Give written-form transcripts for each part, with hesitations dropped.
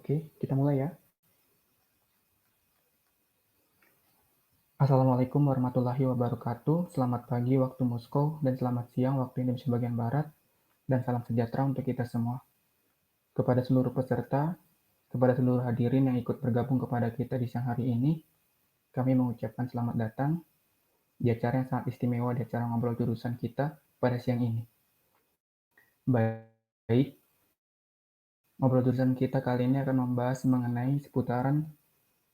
Oke, kita mulai ya. Assalamualaikum warahmatullahi wabarakatuh. Selamat pagi waktu Moskow dan selamat siang waktu Indonesia bagian Barat. Dan salam sejahtera untuk kita semua. Kepada seluruh peserta, kepada seluruh hadirin yang ikut bergabung kepada kita di siang hari ini, kami mengucapkan selamat datang di acara yang sangat istimewa, di acara ngobrol jurusan kita pada siang ini. Baik, ngobrol jurusan kita kali ini akan membahas mengenai seputaran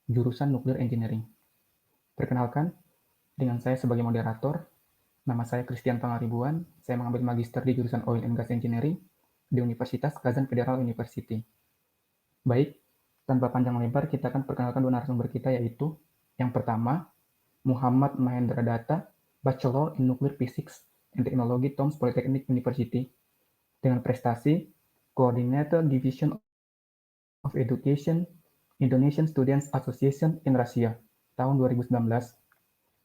jurusan Nuclear Engineering. Perkenalkan, dengan saya sebagai moderator, nama saya Christian Pangaribuan, saya mengambil magister di jurusan Oil and Gas Engineering di Universitas Kazan Federal University. Baik, tanpa panjang lebar, kita akan perkenalkan dua narasumber kita, yaitu yang pertama, Muhammad Mahendra Datta, Bachelor in Nuclear Physics and Technology, Tomsk Polytechnic University, dengan prestasi Coordinator Division of Education, Indonesian Students Association in Russia, tahun 2019,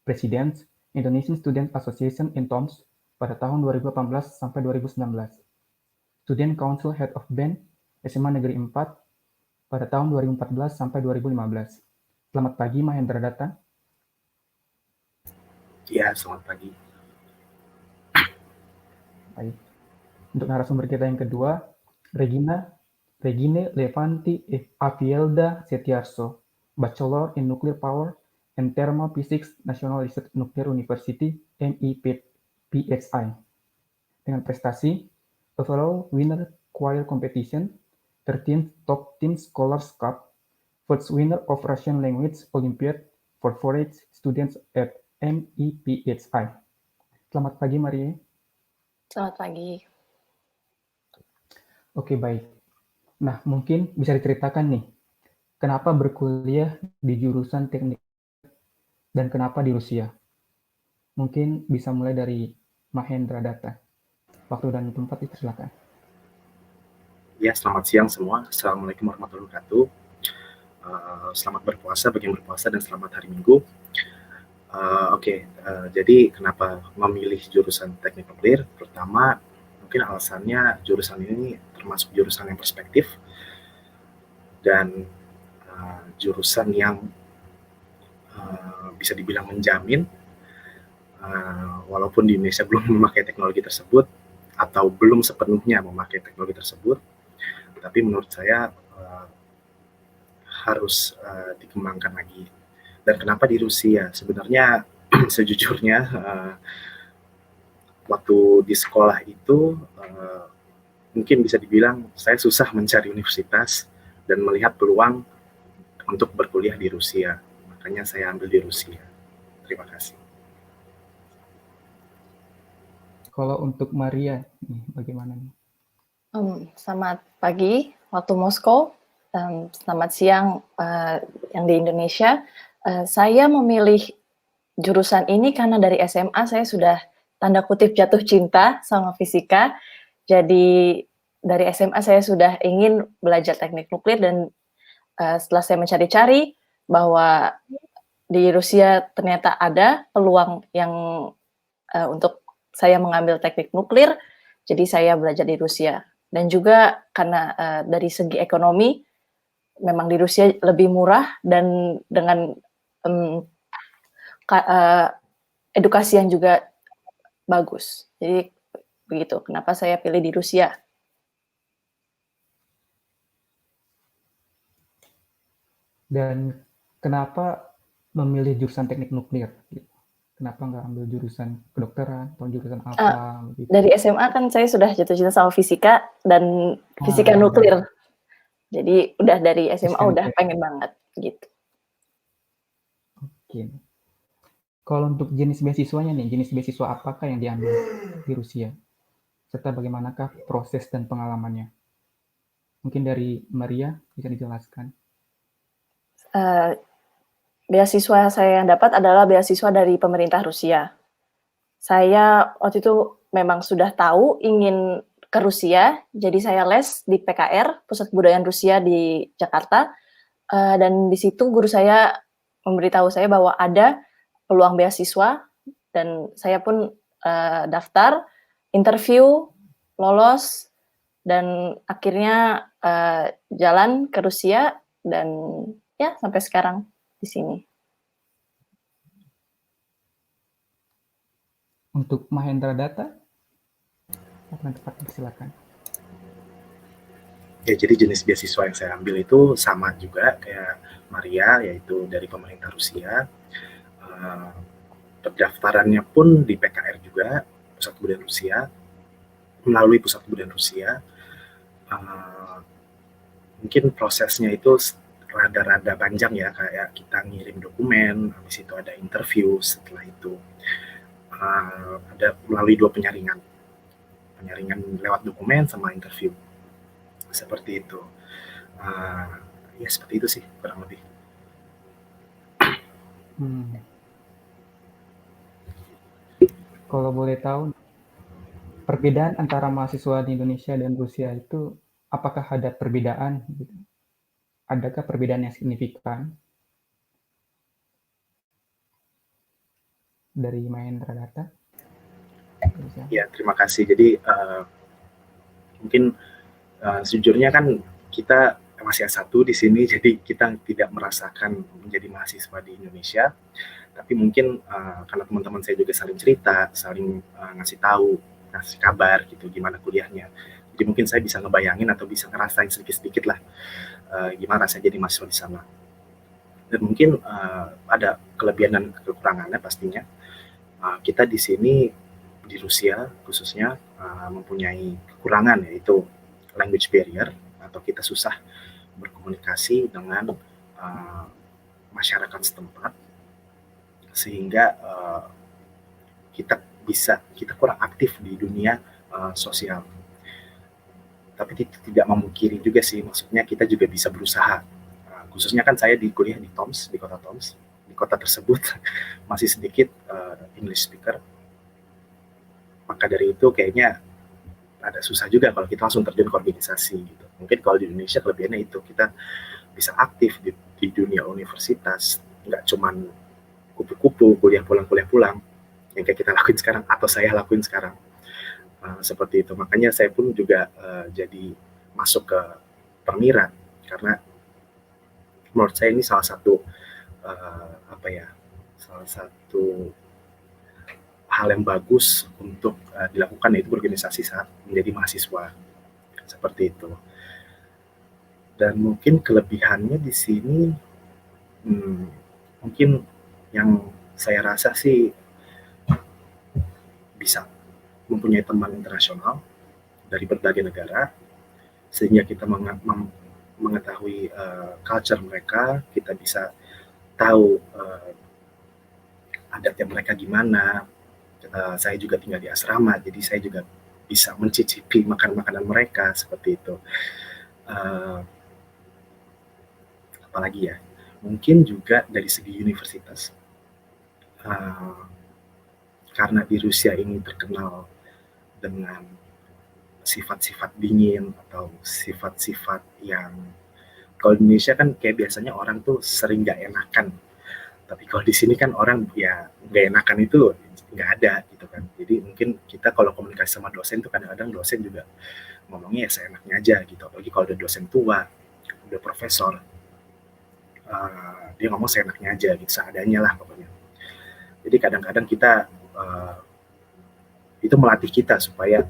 Presiden Indonesian Student Association in Tomsk pada tahun 2018 sampai 2019. Student Council Head of Band SMA Negeri 4 pada tahun 2014 sampai 2015. Selamat pagi Mahendra Datta. Ya, selamat pagi. Baik. Untuk narasumber kita yang kedua, Regine Levanti Afielda Setiarso, Bachelor in Nuclear Power and Thermal Physics, National Research Nuclear University, MEPPHI. Dengan prestasi overall winner choir competition, 13th top team scholars cup, first winner of Russian language Olympiad for foreign students at MEPHI. Selamat pagi Maria. Selamat pagi. Oke, baik. Nah, mungkin bisa diceritakan nih, kenapa berkuliah di jurusan teknik dan kenapa di Rusia? Mungkin bisa mulai dari Mahendra Datta. Waktu dan tempat dipersilakan. Ya, selamat siang semua. Assalamualaikum warahmatullahi wabarakatuh. Selamat berpuasa bagi yang berpuasa dan selamat hari Minggu. Jadi kenapa memilih jurusan teknik nuklir? Pertama, mungkin alasannya jurusan ini termasuk jurusan yang perspektif dan jurusan yang bisa dibilang menjamin, walaupun di Indonesia belum memakai teknologi tersebut atau belum sepenuhnya memakai teknologi tersebut, tapi menurut saya harus dikembangkan lagi. Dan kenapa di Rusia? Sebenarnya sejujurnya waktu di sekolah itu mungkin bisa dibilang saya susah mencari universitas dan melihat peluang untuk berkuliah di Rusia. Makanya saya ambil di Rusia. Terima kasih. Kalau untuk Maria, bagaimana nih? Selamat pagi waktu Moskow, selamat siang yang di Indonesia. Saya memilih jurusan ini karena dari SMA saya sudah tanda kutip jatuh cinta sama fisika. Jadi dari SMA saya sudah ingin belajar teknik nuklir dan setelah saya mencari-cari bahwa di Rusia ternyata ada peluang yang untuk saya mengambil teknik nuklir, jadi saya belajar di Rusia. Dan juga karena dari segi ekonomi, memang di Rusia lebih murah dan dengan edukasi yang juga bagus. Jadi begitu, kenapa saya pilih di Rusia. Dan kenapa memilih jurusan teknik nuklir? Kenapa nggak ambil jurusan kedokteran atau jurusan apa? Gitu? Dari SMA kan saya sudah jatuh cinta sama fisika dan fisika nuklir. Jadi udah dari SMA udah pengen banget gitu. Oke. Kalau untuk jenis beasiswanya nih, jenis beasiswa apakah yang diambil di Rusia? Serta bagaimanakah proses dan pengalamannya? Mungkin dari Maria bisa dijelaskan. Beasiswa saya yang dapat adalah beasiswa dari pemerintah Rusia. Saya waktu itu memang sudah tahu ingin ke Rusia, jadi saya les di PKR, Pusat Kebudayaan Rusia di Jakarta, dan di situ guru saya memberitahu saya bahwa ada peluang beasiswa, dan saya pun daftar, interview, lolos, dan akhirnya jalan ke Rusia dan ya sampai sekarang di sini. Untuk Mahendra Data, apa yang tepat, silakan. Ya, jadi jenis beasiswa yang saya ambil itu sama juga kayak Maria, yaitu dari pemerintah Rusia. Pendaftarannya pun di PKR juga, Pusat Kebudayaan Rusia, melalui Pusat Kebudayaan Rusia. Mungkin prosesnya itu rada-rada panjang ya, kayak kita ngirim dokumen, habis itu ada interview, setelah itu ada melalui 2 penyaringan lewat dokumen sama interview, seperti itu. Ya seperti itu sih kurang lebih. Kalau boleh tahu, perbedaan antara mahasiswa di Indonesia dan Rusia itu apakah ada perbedaan? Adakah perbedaan yang signifikan? Dari Mahendra Data. Ya, terima kasih. Jadi mungkin sejujurnya kan kita masih S1 di sini, jadi kita tidak merasakan menjadi mahasiswa di Indonesia. Tapi mungkin karena teman-teman saya juga saling cerita, saling ngasih tahu, ngasih kabar gitu gimana kuliahnya. Jadi mungkin saya bisa ngebayangin atau bisa ngerasain sedikit-sedikit lah gimana rasanya jadi mahasiswa di sana. Dan mungkin ada kelebihan dan kekurangannya pastinya. Kita di sini di Rusia khususnya mempunyai kekurangan, yaitu language barrier, atau kita susah berkomunikasi dengan masyarakat setempat, sehingga kita kurang aktif di dunia sosial. Tapi tidak memungkiri juga sih, maksudnya kita juga bisa berusaha. Khususnya kan saya di kuliah di Toms, di kota Toms. Di kota tersebut masih sedikit English speaker. Maka dari itu kayaknya ada susah juga kalau kita langsung terjun ke organisasi gitu. Mungkin kalau di Indonesia kelebihannya itu, kita bisa aktif di dunia universitas, nggak cuman kupu-kupu kuliah pulang yang kayak kita lakuin sekarang atau saya lakuin sekarang. Seperti itu. Makanya saya pun juga jadi masuk ke Permira, karena menurut saya ini salah satu hal yang bagus untuk dilakukan, yaitu berorganisasi saat menjadi mahasiswa, seperti itu. Dan mungkin kelebihannya di sini mungkin yang saya rasa sih bisa mempunyai teman internasional dari berbagai negara, sehingga kita mengetahui culture mereka, kita bisa tahu adatnya mereka gimana. Saya juga tinggal di asrama, jadi saya juga bisa mencicipi makanan mereka, seperti itu. Apalagi ya, mungkin juga dari segi universitas, karena di Rusia ini terkenal dengan sifat-sifat dingin atau sifat-sifat yang kalau di Indonesia kan kayak biasanya orang tuh sering gak enakan, tapi kalau di sini kan orang ya gak enakan itu nggak ada gitu kan. Jadi mungkin kita kalau komunikasi sama dosen tuh kadang-kadang dosen juga ngomongnya ya seenaknya aja gitu, apalagi kalau udah dosen tua, udah profesor, dia ngomong seenaknya aja gitu, seadanya lah pokoknya. Jadi kadang-kadang kita itu melatih kita supaya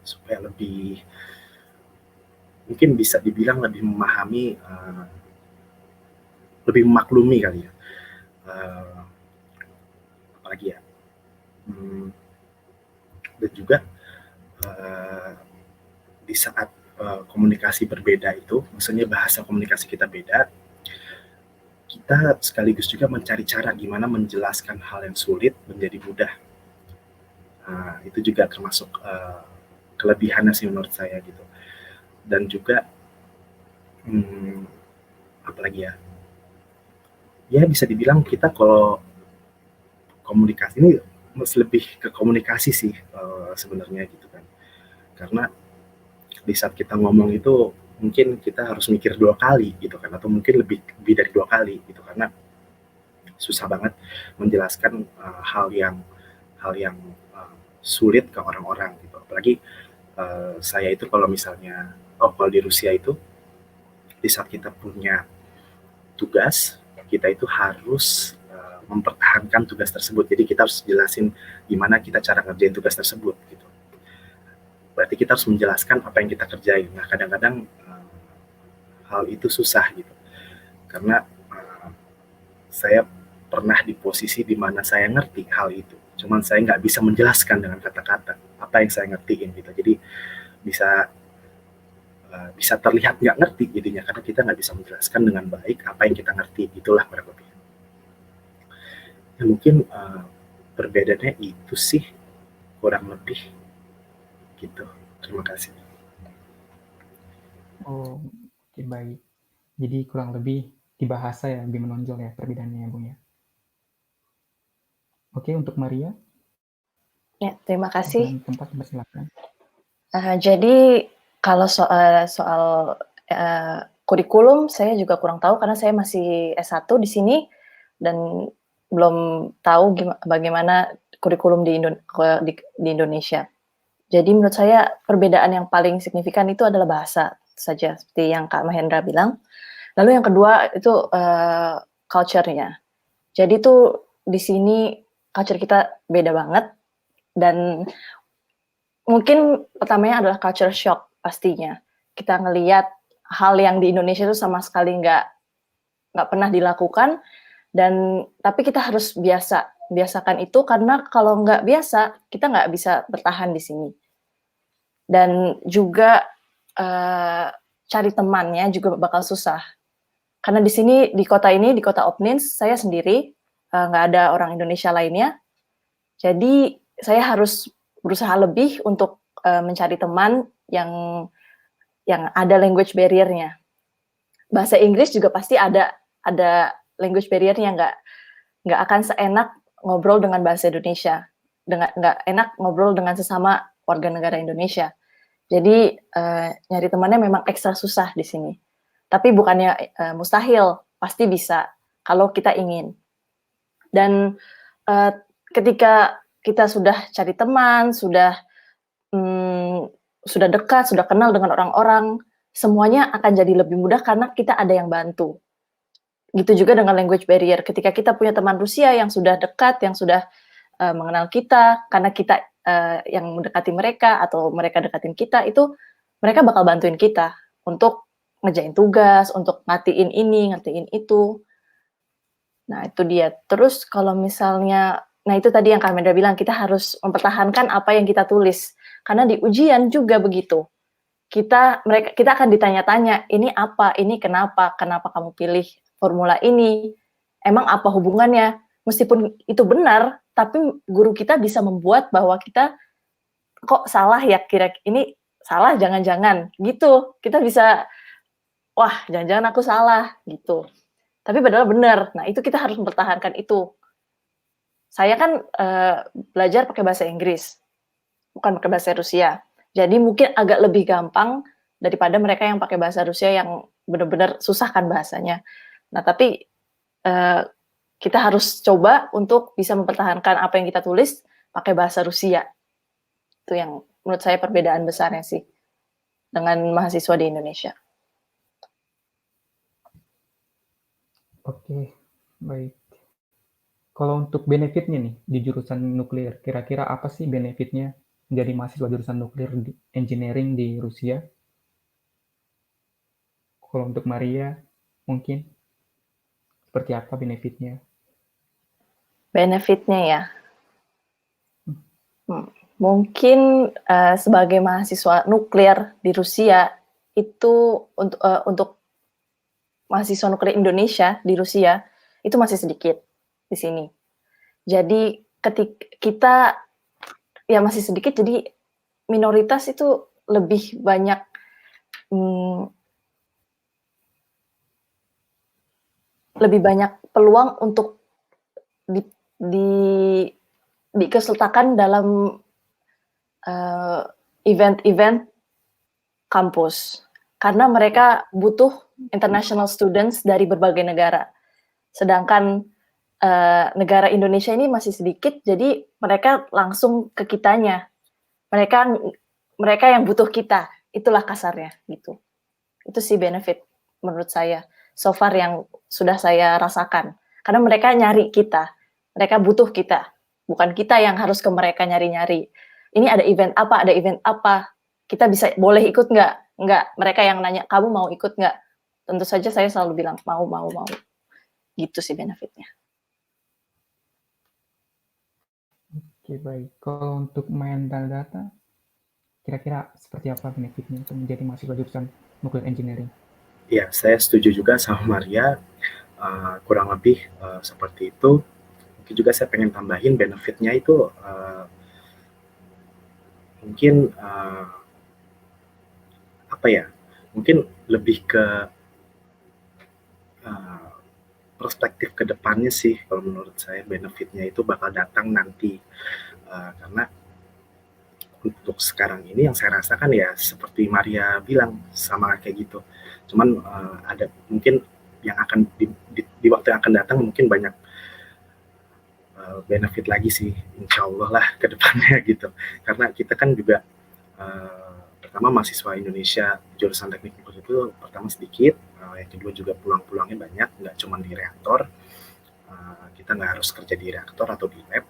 supaya lebih, mungkin bisa dibilang lebih memahami, lebih memaklumi kali ya. Apalagi ya, dan juga di saat komunikasi berbeda itu, maksudnya bahasa komunikasi kita beda, kita sekaligus juga mencari cara gimana menjelaskan hal yang sulit menjadi mudah. Itu juga termasuk kelebihannya sih menurut saya gitu. Dan juga apalagi ya, bisa dibilang kita kalau komunikasi ini lebih ke komunikasi sih sebenarnya gitu kan. Karena di saat kita ngomong itu mungkin kita harus mikir 2 kali gitu kan, atau mungkin lebih dari 2 kali gitu, karena susah banget menjelaskan hal yang sulit ke orang-orang gitu. Apalagi saya itu kalau misalnya kalau di Rusia itu di saat kita punya tugas, kita itu harus mempertahankan tugas tersebut. Jadi kita harus jelasin gimana kita cara ngerjain tugas tersebut gitu. Berarti kita harus menjelaskan apa yang kita kerjain. Nah, kadang-kadang hal itu susah gitu. Karena saya pernah di posisi di mana saya ngerti hal itu. Cuman saya nggak bisa menjelaskan dengan kata-kata apa yang saya ngertiin gitu. Jadi bisa terlihat nggak ngerti jadinya karena kita nggak bisa menjelaskan dengan baik apa yang kita ngerti, itulah kurang lebih. Ya, mungkin perbedaannya itu sih kurang lebih gitu. Terima kasih. Oh, oke, baik. Jadi kurang lebih di bahasa ya lebih menonjol ya perbedaannya ya, Bung ya. Oke, untuk Maria, Ya, terima kasih. dengan tempat dipersilakan. Jadi kalau soal kurikulum saya juga kurang tahu karena saya masih S1 di sini dan belum tahu bagaimana kurikulum di Indonesia. Jadi menurut saya perbedaan yang paling signifikan itu adalah bahasa saja seperti yang Kak Mahendra bilang. Lalu yang kedua itu culture-nya. Jadi tuh di sini culture kita beda banget dan mungkin pertamanya adalah culture shock pastinya. Kita ngelihat hal yang di Indonesia itu sama sekali nggak pernah dilakukan dan tapi kita harus biasakan itu karena kalau nggak biasa kita nggak bisa bertahan di sini. Dan juga cari temannya juga bakal susah. Karena di sini di kota Opnins saya sendiri nggak ada orang Indonesia lainnya. Jadi saya harus berusaha lebih untuk mencari teman yang ada language barrier-nya. Bahasa Inggris juga pasti ada language barrier-nya, nggak akan seenak ngobrol dengan bahasa Indonesia, nggak enak ngobrol dengan sesama warga negara Indonesia. Jadi nyari temannya memang ekstra susah di sini. Tapi bukannya mustahil, pasti bisa kalau kita ingin. Dan ketika kita sudah cari teman, sudah dekat, sudah kenal dengan orang-orang, semuanya akan jadi lebih mudah karena kita ada yang bantu. Gitu juga dengan language barrier. Ketika kita punya teman Rusia yang sudah dekat, yang sudah mengenal kita, karena kita yang mendekati mereka atau mereka dekatin kita, itu mereka bakal bantuin kita untuk ngerjain tugas, untuk ngatiin ini, ngatiin itu. Nah, itu dia. Terus kalau misalnya, nah itu tadi yang Kak Mendra bilang, kita harus mempertahankan apa yang kita tulis. Karena di ujian juga begitu. Kita akan ditanya-tanya, ini apa, ini kenapa kamu pilih formula ini, emang apa hubungannya? Meskipun itu benar, tapi guru kita bisa membuat bahwa kita kok salah ya, kira-kira ini salah jangan-jangan gitu. Kita bisa, wah jangan-jangan aku salah gitu. Tapi padahal benar. Nah itu kita harus mempertahankan itu. Saya kan belajar pakai bahasa Inggris, bukan pakai bahasa Rusia. Jadi mungkin agak lebih gampang daripada mereka yang pakai bahasa Rusia yang benar-benar susah kan bahasanya. Nah tapi kita harus coba untuk bisa mempertahankan apa yang kita tulis pakai bahasa Rusia. Itu yang menurut saya perbedaan besarnya sih dengan mahasiswa di Indonesia. Oke, baik. Kalau untuk benefitnya nih di jurusan nuklir, kira-kira apa sih benefitnya menjadi mahasiswa jurusan nuklir engineering di Rusia? Kalau untuk Maria, mungkin seperti apa benefitnya? Benefitnya ya, mungkin sebagai mahasiswa nuklir di Rusia itu untuk mahasiswa nuklir Indonesia di Rusia itu masih sedikit di sini. Jadi ketika kita ya masih sedikit, jadi minoritas itu lebih banyak peluang untuk dikesertakan dalam event-event kampus karena mereka butuh international students dari berbagai negara. Sedangkan negara Indonesia ini masih sedikit, jadi mereka langsung ke kitanya. Mereka yang butuh kita, itulah kasarnya gitu. Itu sih benefit menurut saya so far yang sudah saya rasakan. Karena mereka nyari kita, mereka butuh kita, bukan kita yang harus ke mereka nyari-nyari. Ini ada event apa, kita boleh ikut nggak? Nggak, mereka yang nanya, kamu mau ikut nggak? Tentu saja saya selalu bilang mau. Gitu sih benefitnya. Oke, baik. Kalau untuk mental data, kira-kira seperti apa benefitnya untuk menjadi mahasiswa jurusan nuclear engineering? Ya, saya setuju juga sama Maria, kurang lebih seperti itu. Mungkin juga saya pengen tambahin benefitnya itu mungkin apa ya? Mungkin lebih ke perspektif ke depannya sih kalau menurut saya benefitnya itu bakal datang nanti. Karena untuk sekarang ini yang saya rasakan ya seperti Maria bilang sama kayak gitu. Cuman ada mungkin yang akan di waktu yang akan datang mungkin banyak benefit lagi sih, insya Allah lah ke depannya gitu. Karena kita kan juga pertama mahasiswa Indonesia jurusan teknik nuklir itu pertama sedikit, yang kedua juga peluang-peluangnya banyak, nggak cuma di reaktor. Kita nggak harus kerja di reaktor atau di lab,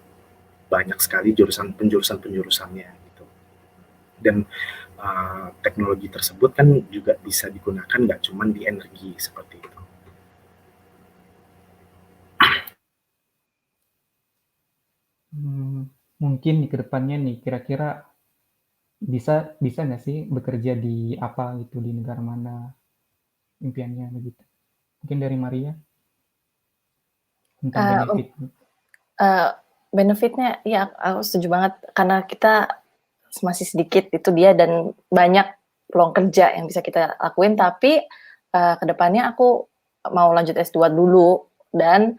banyak sekali penjurusannya gitu. Dan teknologi tersebut kan juga bisa digunakan nggak cuma di energi seperti itu. Mungkin di kedepannya nih, kira-kira bisa nggak sih bekerja di apa gitu, di negara mana impiannya begitu? Mungkin dari Maria tentang benefit. Benefitnya, ya aku setuju banget karena kita masih sedikit itu dia dan banyak peluang kerja yang bisa kita lakuin. Tapi kedepannya aku mau lanjut S2 dulu dan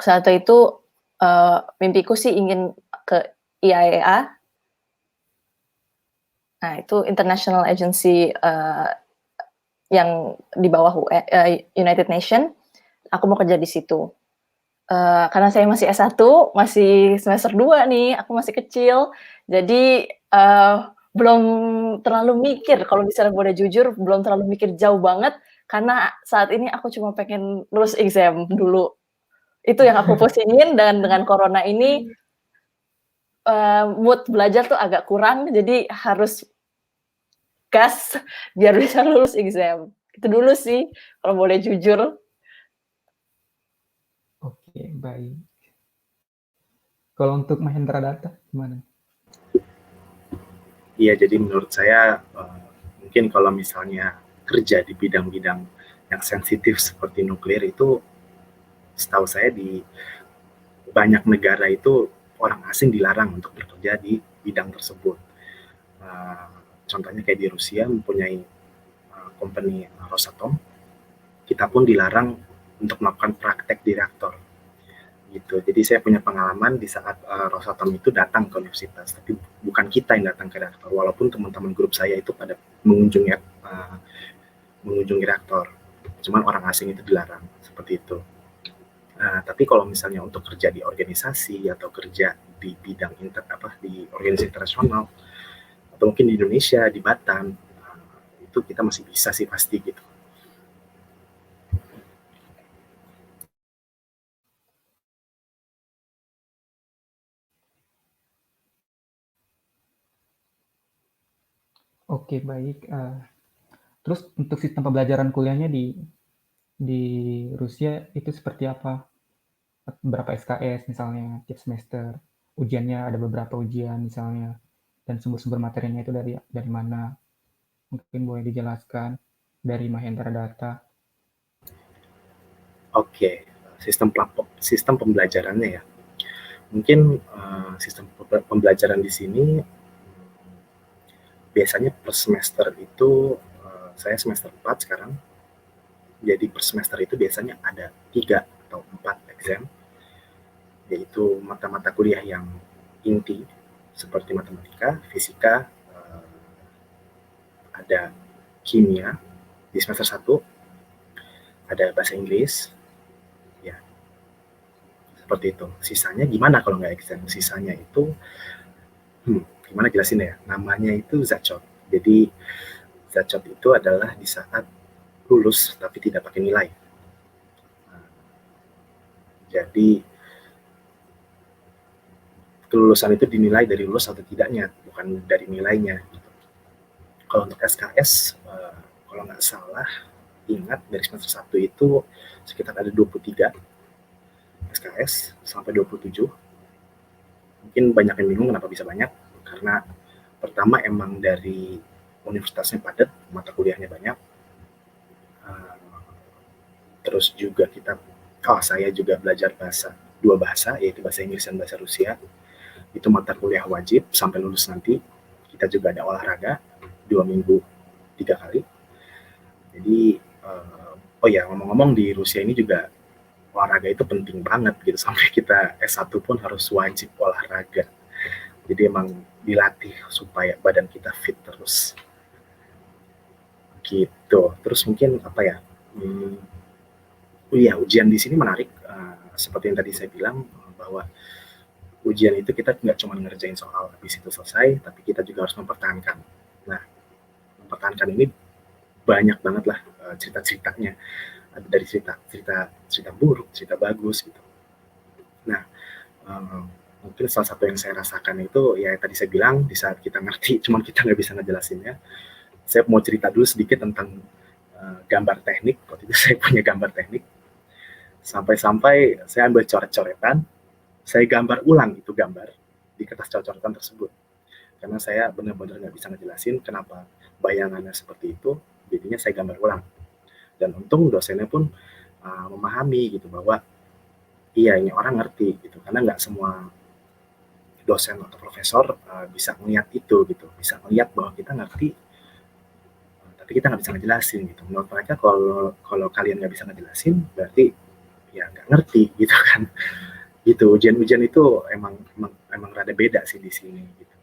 saat itu mimpiku sih ingin ke IAEA. Nah, itu International Agency yang di bawah United Nation. Aku mau kerja di situ. Karena saya masih S1, masih semester 2 nih, aku masih kecil. Jadi belum terlalu mikir, kalau misalnya boleh jujur, belum terlalu mikir jauh banget, karena saat ini aku cuma pengen lulus exam dulu. Itu yang aku pusingin, dan dengan corona ini mood belajar tuh agak kurang, jadi harus gas biar bisa lulus exam. Itu dulu sih, kalau boleh jujur. Oke, baik. Kalau untuk Mahendra Data, gimana? Iya, jadi menurut saya mungkin kalau misalnya kerja di bidang-bidang yang sensitif seperti nuklir itu, setahu saya di banyak negara itu orang asing dilarang untuk bekerja di bidang tersebut. Contohnya kayak di Rusia mempunyai company Rosatom, kita pun dilarang untuk melakukan praktek di reaktor. Gitu. Jadi saya punya pengalaman di saat Rosatom itu datang ke universitas, tapi bukan kita yang datang ke reaktor, walaupun teman-teman grup saya itu pada mengunjungi reaktor, cuman orang asing itu dilarang seperti itu. Tapi kalau misalnya untuk kerja di organisasi atau kerja di bidang di organisasi internasional atau mungkin di Indonesia di Batam, itu kita masih bisa sih pasti gitu. Oke, baik. Terus untuk sistem pembelajaran kuliahnya di Rusia itu seperti apa? Berapa SKS misalnya tiap semester? Ujiannya ada beberapa ujian misalnya, dan sumber-sumber materinya itu dari mana? Mungkin boleh dijelaskan dari Mahendra Data. Oke, sistem pembelajarannya ya. Mungkin sistem pembelajaran di sini biasanya per semester itu, saya semester 4 sekarang, jadi per semester itu biasanya ada 3 atau 4 exam, yaitu mata-mata kuliah yang inti seperti matematika, fisika, ada kimia di semester 1, ada bahasa Inggris, ya, seperti itu. Sisanya gimana kalau nggak exam? Sisanya itu, gimana jelasin ya? Namanya itu zachot. Jadi zachot itu adalah di saat lulus tapi tidak pakai nilai. Jadi kelulusan itu dinilai dari lulus atau tidaknya, bukan dari nilainya. Kalau untuk SKS, kalau nggak salah, ingat dari semester 1 itu sekitar ada 23 SKS sampai 27. Mungkin banyak yang bingung kenapa bisa banyak, karena pertama emang dari universitasnya padat, mata kuliahnya banyak. Terus juga saya juga belajar dua bahasa, yaitu bahasa Inggris dan bahasa Rusia. Itu mata kuliah wajib sampai lulus nanti. Kita juga ada olahraga 2 minggu 3 kali. Jadi ngomong-ngomong di Rusia ini juga olahraga itu penting banget gitu, sampai kita S1 pun harus wajib olahraga. Jadi emang dilatih supaya badan kita fit terus. Gitu. Terus mungkin ujian di sini menarik, seperti yang tadi saya bilang bahwa ujian itu kita nggak cuma ngerjain soal habis itu selesai, tapi kita juga harus mempertahankan. Nah, mempertahankan ini banyak banget lah cerita-ceritanya. Ada dari cerita buruk, cerita bagus gitu. Nah, mungkin salah satu yang saya rasakan itu ya tadi saya bilang, di saat kita ngerti, cuman kita nggak bisa ngejelasinnya. Saya mau cerita dulu sedikit tentang gambar teknik. Waktu itu saya punya gambar teknik. Sampai-sampai saya ambil coret-coretan, saya gambar ulang itu gambar di kertas coret-coretan tersebut. Karena saya benar-benar nggak bisa ngejelasin kenapa bayangannya seperti itu, jadinya saya gambar ulang. Dan untung dosennya pun memahami gitu bahwa iya ini orang ngerti gitu, karena nggak semua dosen atau profesor bisa melihat itu gitu, bisa melihat bahwa kita ngerti tapi kita nggak bisa ngejelasin gitu. Menurut mereka kalau kalian nggak bisa ngejelasin berarti ya nggak ngerti gitu kan. Gitu, ujian-ujian itu emang rada beda sih di sini gitu.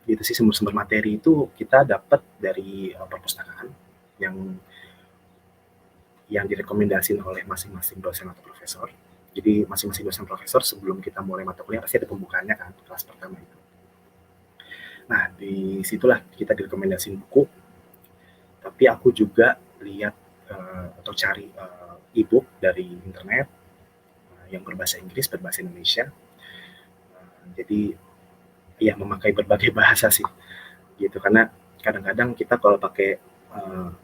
Gitu sih, sumber-sumber materi itu kita dapat dari perpustakaan yang direkomendasiin oleh masing-masing dosen atau profesor. Jadi masing-masing dosen profesor sebelum kita mulai mata kuliah pasti ada pembukaannya kan, kelas pertama itu. Nah, di situlah kita direkomendasiin buku. Tapi aku juga lihat atau cari e-book dari internet yang berbahasa Inggris, berbahasa Indonesia. Jadi ya memakai berbagai bahasa sih gitu, karena kadang-kadang kita kalau pakai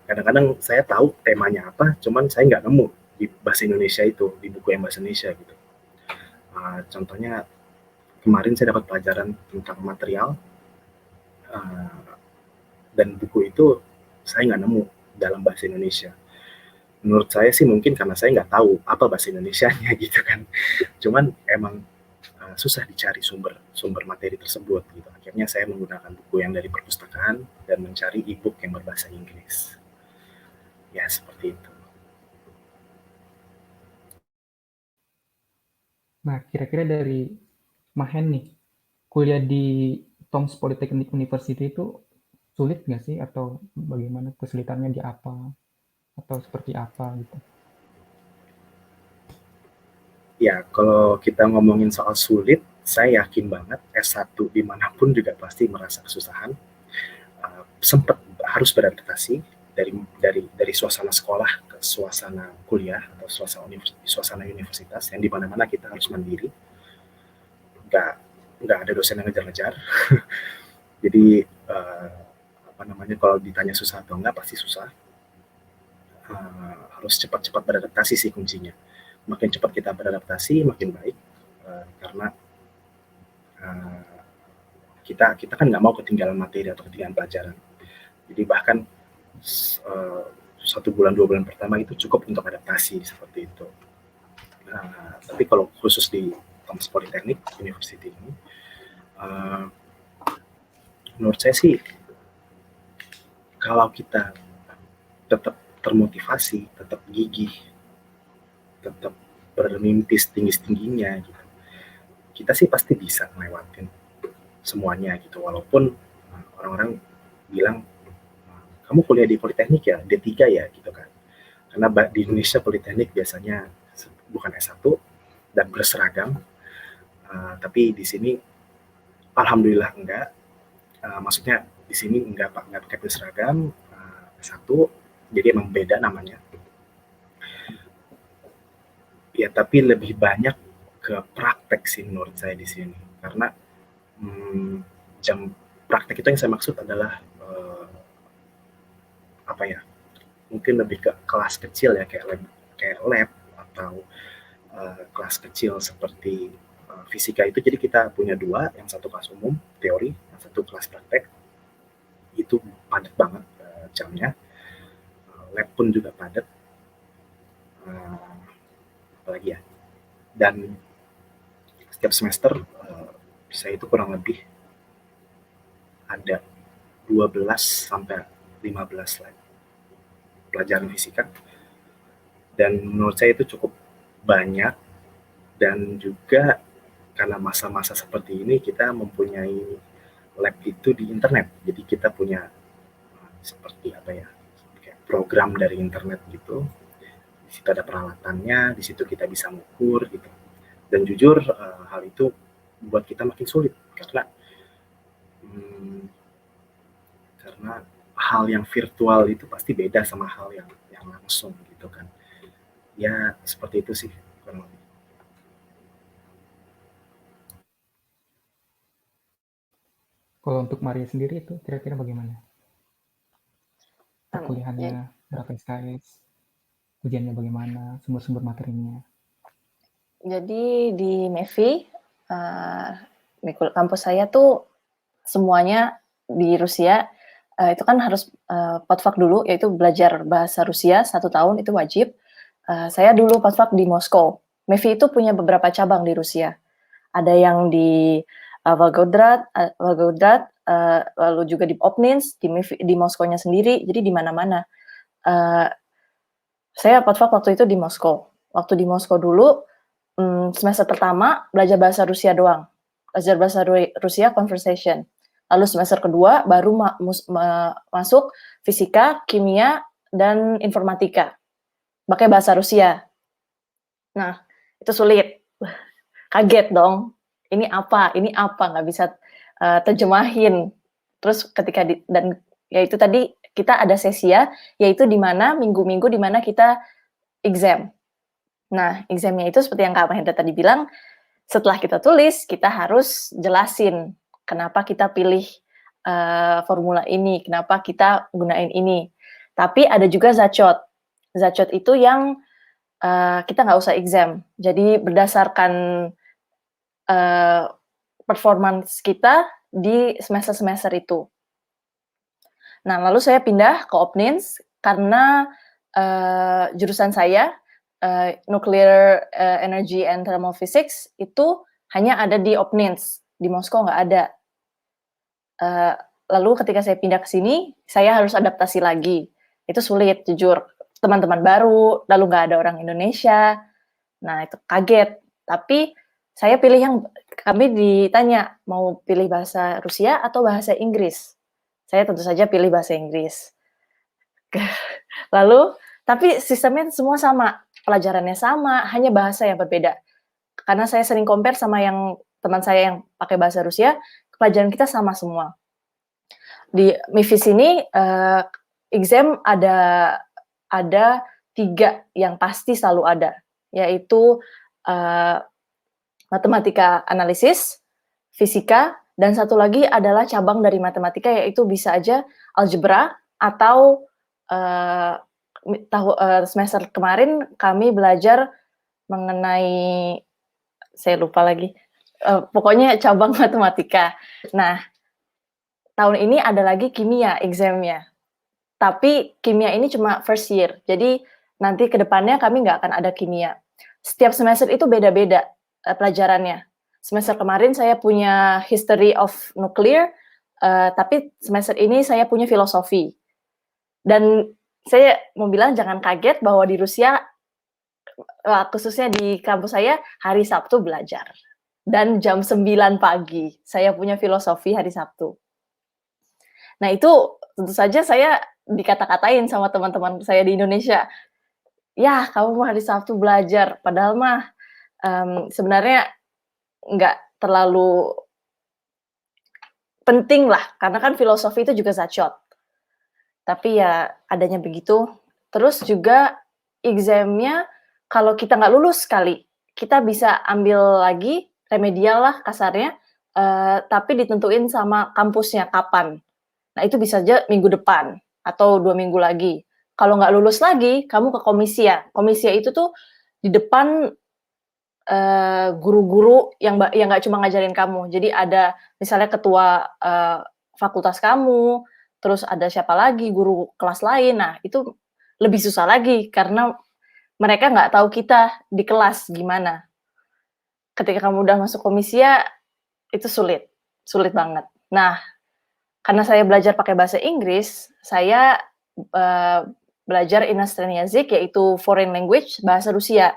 kadang-kadang saya tahu temanya apa, cuman saya nggak nemu di bahasa Indonesia itu, di buku yang bahasa Indonesia gitu. Contohnya kemarin saya dapat pelajaran tentang material dan buku itu saya nggak nemu dalam bahasa Indonesia. Menurut saya sih mungkin karena saya nggak tahu apa bahasa Indonesianya gitu kan. Cuman emang susah dicari sumber materi tersebut gitu. Akhirnya saya menggunakan buku yang dari perpustakaan dan mencari e-book yang berbahasa Inggris. Ya seperti itu. Nah, kira-kira dari Mahen nih, kuliah di Tom's Polytechnic University itu sulit nggak sih? Atau bagaimana kesulitannya di apa? Atau seperti apa gitu? Ya, kalau kita ngomongin soal sulit, saya yakin banget S1 dimanapun juga pasti merasa kesusahan. Sempat harus beradaptasi dari suasana sekolah ke suasana kuliah atau suasana universitas yang dimana-mana kita harus mandiri. Nggak ada dosen yang ngejar-ngejar. Jadi kalau ditanya susah atau enggak pasti susah. Harus cepat-cepat beradaptasi sih kuncinya. Makin cepat kita beradaptasi makin baik, karena kita kan nggak mau ketinggalan materi atau ketinggalan pelajaran. Jadi bahkan 1 bulan 2 bulan pertama itu cukup untuk adaptasi seperti itu. Tapi kalau khusus di Tom's Polytechnic University ini, menurut saya sih kalau kita tetap termotivasi, tetap gigih, tetap bermimpi setinggi-tingginya gitu, kita sih pasti bisa ngelewatin semuanya gitu. Walaupun orang-orang bilang kamu kuliah di Politeknik ya, D3 ya gitu kan. Karena di Indonesia Politeknik biasanya bukan S1, dan berseragam. Tapi di sini alhamdulillah enggak. Maksudnya di sini enggak pakai berseragam. Satu, jadi emang beda namanya. Ya, tapi lebih banyak ke praktek sih menurut saya di sini. Karena jam praktek itu yang saya maksud adalah apa ya? Mungkin lebih ke kelas kecil ya, kayak lab atau kelas kecil seperti fisika itu. Jadi kita punya dua, yang satu kelas umum teori, yang satu kelas praktek. Itu padat banget jamnya. Lab pun juga padat. Apalagi ya. Dan setiap semester saya itu kurang lebih ada 12 sampai 15 lab pelajaran fisika. Dan menurut saya itu cukup banyak, dan juga karena masa-masa seperti ini kita mempunyai lab itu di internet. Jadi kita punya seperti apa ya, kayak program dari internet gitu. Di situ ada peralatannya, di situ kita bisa mengukur gitu. Dan jujur hal itu buat kita makin sulit karena hal yang virtual itu pasti beda sama hal yang langsung gitu kan. Ya seperti itu sih kurang lebih. Kalau untuk Maria sendiri itu kira-kira bagaimana? Perkuliahannya berapa SKS? Ujiannya bagaimana? Sumber-sumber materinya? Jadi di MEVI, kampus saya tuh semuanya di Rusia, itu kan harus POTFAK dulu, yaitu belajar bahasa Rusia 1 tahun, itu wajib. Saya dulu POTFAK di Moskow. MEVI itu punya beberapa cabang di Rusia. Ada yang di Volgograd, lalu juga di Obninsk, di Moskow-nya sendiri, jadi di mana-mana. Saya POTFAK waktu itu di Moskow. Waktu di Moskow dulu, semester pertama belajar bahasa Rusia doang. Belajar bahasa Rusia conversation. Lalu semester kedua baru masuk fisika, kimia, dan informatika. Pakai bahasa Rusia. Nah, itu sulit. Kaget dong. Ini apa? Nggak bisa terjemahin. Terus ketika dan ya itu tadi kita ada sesi ya, yaitu di mana minggu-minggu di mana kita exam. Nah, examnya itu seperti yang Kak Mahendra tadi bilang, setelah kita tulis, kita harus jelasin kenapa kita pilih formula ini, kenapa kita gunain ini. Tapi ada juga zachot. Zachot itu yang kita nggak usah exam. Jadi berdasarkan performance kita di semester-semester itu. Nah, lalu saya pindah ke Obninsk karena jurusan saya Nuclear Energy and Thermal Physics itu hanya ada di Obninsk, di Moskow nggak ada. Lalu ketika saya pindah ke sini, saya harus adaptasi lagi. Itu sulit, jujur. Teman-teman baru, lalu nggak ada orang Indonesia. Nah, itu kaget. Tapi saya pilih kami ditanya, mau pilih bahasa Rusia atau bahasa Inggris? Saya tentu saja pilih bahasa Inggris. Lalu, tapi sistemnya semua sama. Pelajarannya sama, hanya bahasa yang berbeda. Karena saya sering compare sama yang teman saya yang pakai bahasa Rusia, pelajaran kita sama semua. Di MIFIS ini, exam ada 3 yang pasti selalu ada, yaitu matematika analisis, fisika, dan satu lagi adalah cabang dari matematika, yaitu bisa aja algebra atau semester kemarin kami belajar mengenai, saya lupa lagi, pokoknya cabang matematika. Nah, tahun ini ada lagi kimia examnya, tapi kimia ini cuma first year, jadi nanti ke depannya kami nggak akan ada kimia. Setiap semester itu beda-beda pelajarannya. Semester kemarin saya punya history of nuclear, tapi semester ini saya punya filosofi. Dan saya mau bilang jangan kaget bahwa di Rusia, khususnya di kampus saya, hari Sabtu belajar. Dan jam 9 pagi, saya punya filosofi hari Sabtu. Nah itu tentu saja saya dikata-katain sama teman-teman saya di Indonesia. Ya, kamu hari Sabtu belajar, padahal mah sebenarnya nggak terlalu penting lah, karena kan filosofi itu juga zachot. Tapi ya adanya begitu. Terus juga exam-nya kalau kita nggak lulus sekali, kita bisa ambil lagi remedial lah kasarnya, tapi ditentuin sama kampusnya kapan. Nah itu bisa aja minggu depan atau 2 minggu lagi. Kalau nggak lulus lagi, kamu ke komisia. Komisia itu tuh di depan guru-guru yang nggak cuma ngajarin kamu. Jadi ada misalnya ketua fakultas kamu, terus ada siapa lagi, guru kelas lain. Nah, itu lebih susah lagi karena mereka nggak tahu kita di kelas gimana. Ketika kamu udah masuk komisia, itu sulit banget. Nah, karena saya belajar pakai bahasa Inggris, saya belajar иностранный язык, yaitu foreign language, bahasa Rusia.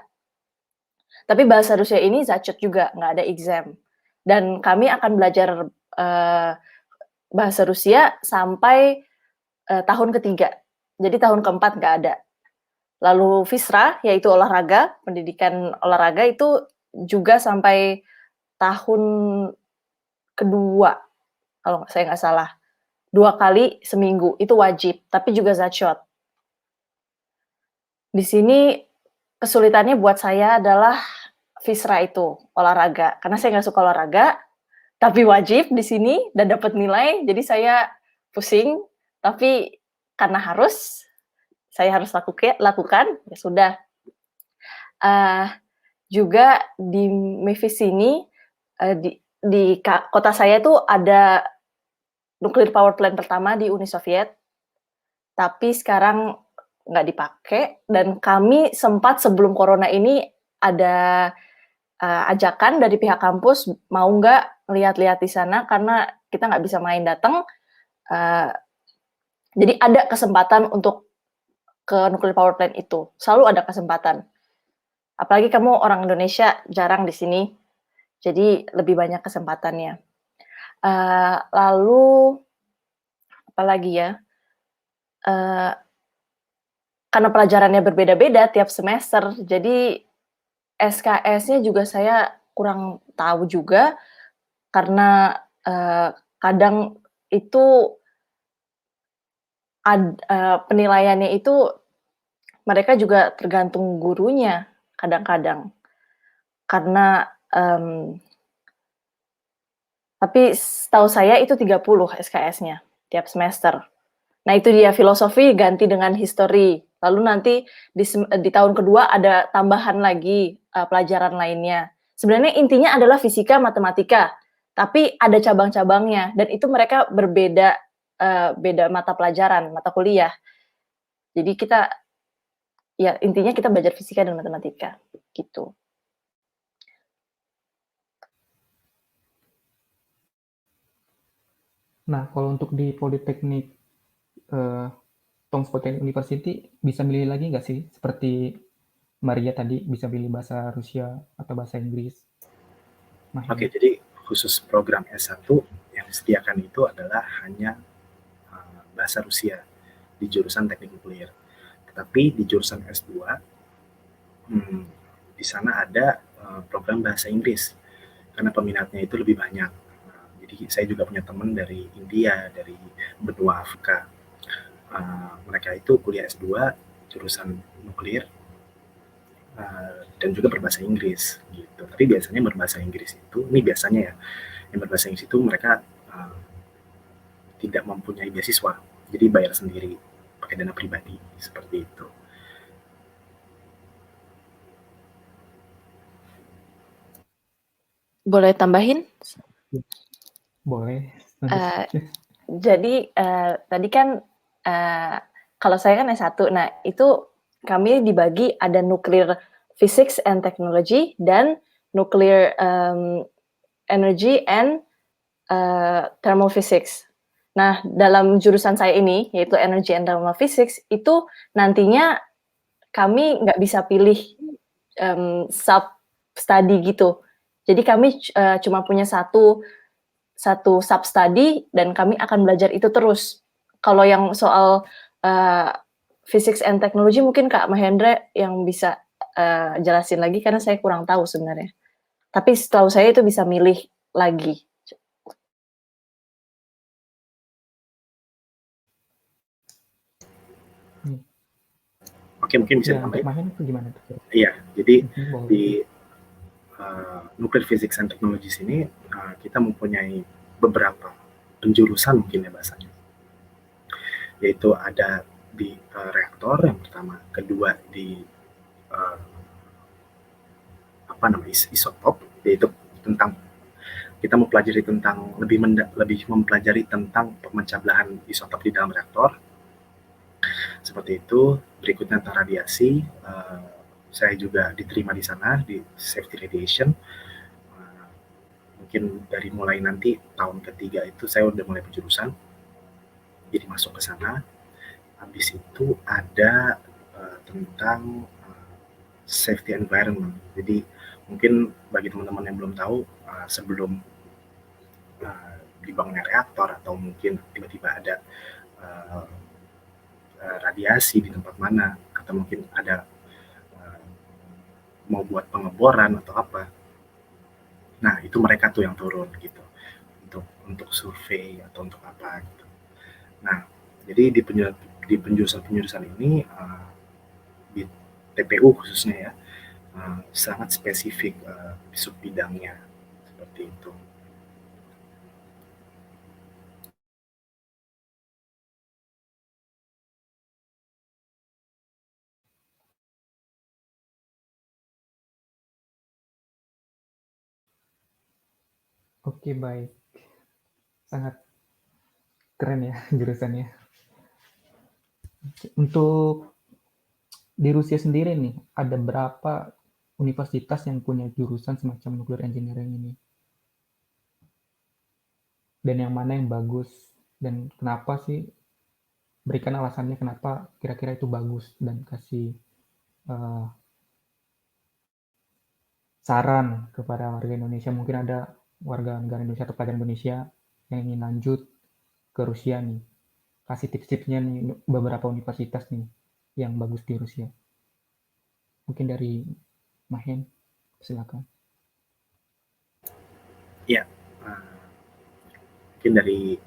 Tapi bahasa Rusia ini zachot juga, nggak ada exam. Dan kami akan belajar bahasa Rusia sampai tahun ketiga. Jadi tahun keempat nggak ada. Lalu FISRA, yaitu olahraga, pendidikan olahraga itu juga sampai tahun kedua, kalau saya nggak salah. 2 kali seminggu, itu wajib, tapi juga zachot. Di sini kesulitannya buat saya adalah FISRA itu, olahraga. Karena saya nggak suka olahraga, tapi wajib di sini dan dapat nilai, jadi saya pusing. Tapi karena saya harus lakukan, ya sudah. Juga di MEFIS ini, di kota saya tuh ada nuclear power plant pertama di Uni Soviet, tapi sekarang nggak dipakai, dan kami sempat sebelum corona ini ada ajakan dari pihak kampus, mau nggak lihat-lihat di sana, karena kita nggak bisa main datang. Jadi ada kesempatan untuk ke nuclear power plant itu, selalu ada kesempatan. Apalagi kamu orang Indonesia, jarang di sini, jadi lebih banyak kesempatannya. Lalu apa lagi ya? Karena pelajarannya berbeda-beda tiap semester, jadi SKS-nya juga saya kurang tahu juga, karena kadang itu penilaiannya itu mereka juga tergantung gurunya kadang-kadang. Karena tapi setahu saya itu 30 SKS-nya tiap semester. Nah itu dia, filosofi ganti dengan history. Lalu nanti di tahun kedua ada tambahan lagi pelajaran lainnya. Sebenarnya intinya adalah fisika, matematika, tapi ada cabang-cabangnya, dan itu mereka berbeda, beda mata pelajaran, mata kuliah. Jadi intinya kita belajar fisika dan matematika, gitu. Nah, kalau untuk di Politeknik Tongsk Polytechnic University bisa milih lagi nggak sih? Seperti Maria tadi bisa pilih bahasa Rusia atau bahasa Inggris. Oke, jadi khusus program S1 yang disediakan itu adalah hanya bahasa Rusia di jurusan teknik nuklir. Tetapi di jurusan S2, di sana ada program bahasa Inggris, karena peminatnya itu lebih banyak. Jadi saya juga punya teman dari India, dari benua Afrika. Mereka itu kuliah S2 jurusan nuklir dan juga berbahasa Inggris gitu. Tapi biasanya berbahasa Inggris itu, ini biasanya ya, yang berbahasa Inggris itu mereka tidak mempunyai beasiswa, jadi bayar sendiri pakai dana pribadi, seperti itu. Boleh tambahin? Boleh. Jadi tadi kan kalau saya kan S1, nah itu kami dibagi ada nuclear physics and technology dan nuclear energy and thermal physics. Nah, dalam jurusan saya ini, yaitu energy and thermal physics, itu nantinya kami nggak bisa pilih sub-study gitu. Jadi kami cuma punya satu sub-study, dan kami akan belajar itu terus. Kalau yang soal physics and technology, mungkin Kak Mahendra yang bisa jelasin lagi karena saya kurang tahu sebenarnya. Tapi setahu saya itu bisa milih lagi. Oke, mungkin bisa Ya, untuk ditambahin. Mahen itu gimana tuh? Iya, jadi Boleh. di Nuclear Physics and Technologies ini kita mempunyai beberapa penjurusan mungkin ya bahasanya. Yaitu ada di reaktor yang pertama, kedua di isotop, yaitu tentang kita mempelajari tentang lebih mempelajari tentang pemecah belahan isotop di dalam reaktor. Seperti itu. Berikutnya tentang radiasi. Saya juga diterima di sana di safety radiation. Mungkin dari mulai nanti tahun ketiga itu saya udah mulai penjurusan, jadi masuk ke sana. Habis itu ada tentang safety environment. Jadi mungkin bagi teman-teman yang belum tahu, sebelum dibangunnya reaktor atau mungkin tiba-tiba ada radiasi di tempat mana, atau mungkin ada mau buat pengeboran atau apa. Nah, itu mereka tuh yang turun gitu. Untuk survei atau untuk apa gitu. Nah, jadi di penjurusan ini di TPU khususnya ya, sangat spesifik sub bidangnya seperti itu. Oke, baik. Sangat keren ya jurusannya. Untuk di Rusia sendiri nih, ada berapa universitas yang punya jurusan semacam nuclear engineering ini? Dan yang mana yang bagus? Dan kenapa sih? Berikan alasannya kenapa kira-kira itu bagus dan kasih saran kepada warga Indonesia. Mungkin ada warga negara Indonesia atau pelajar Indonesia yang ingin lanjut ke Rusia nih. Kasih tips-tipsnya nih beberapa universitas nih yang bagus di Rusia. Mungkin dari Mahen, silakan. Ya, mungkin dari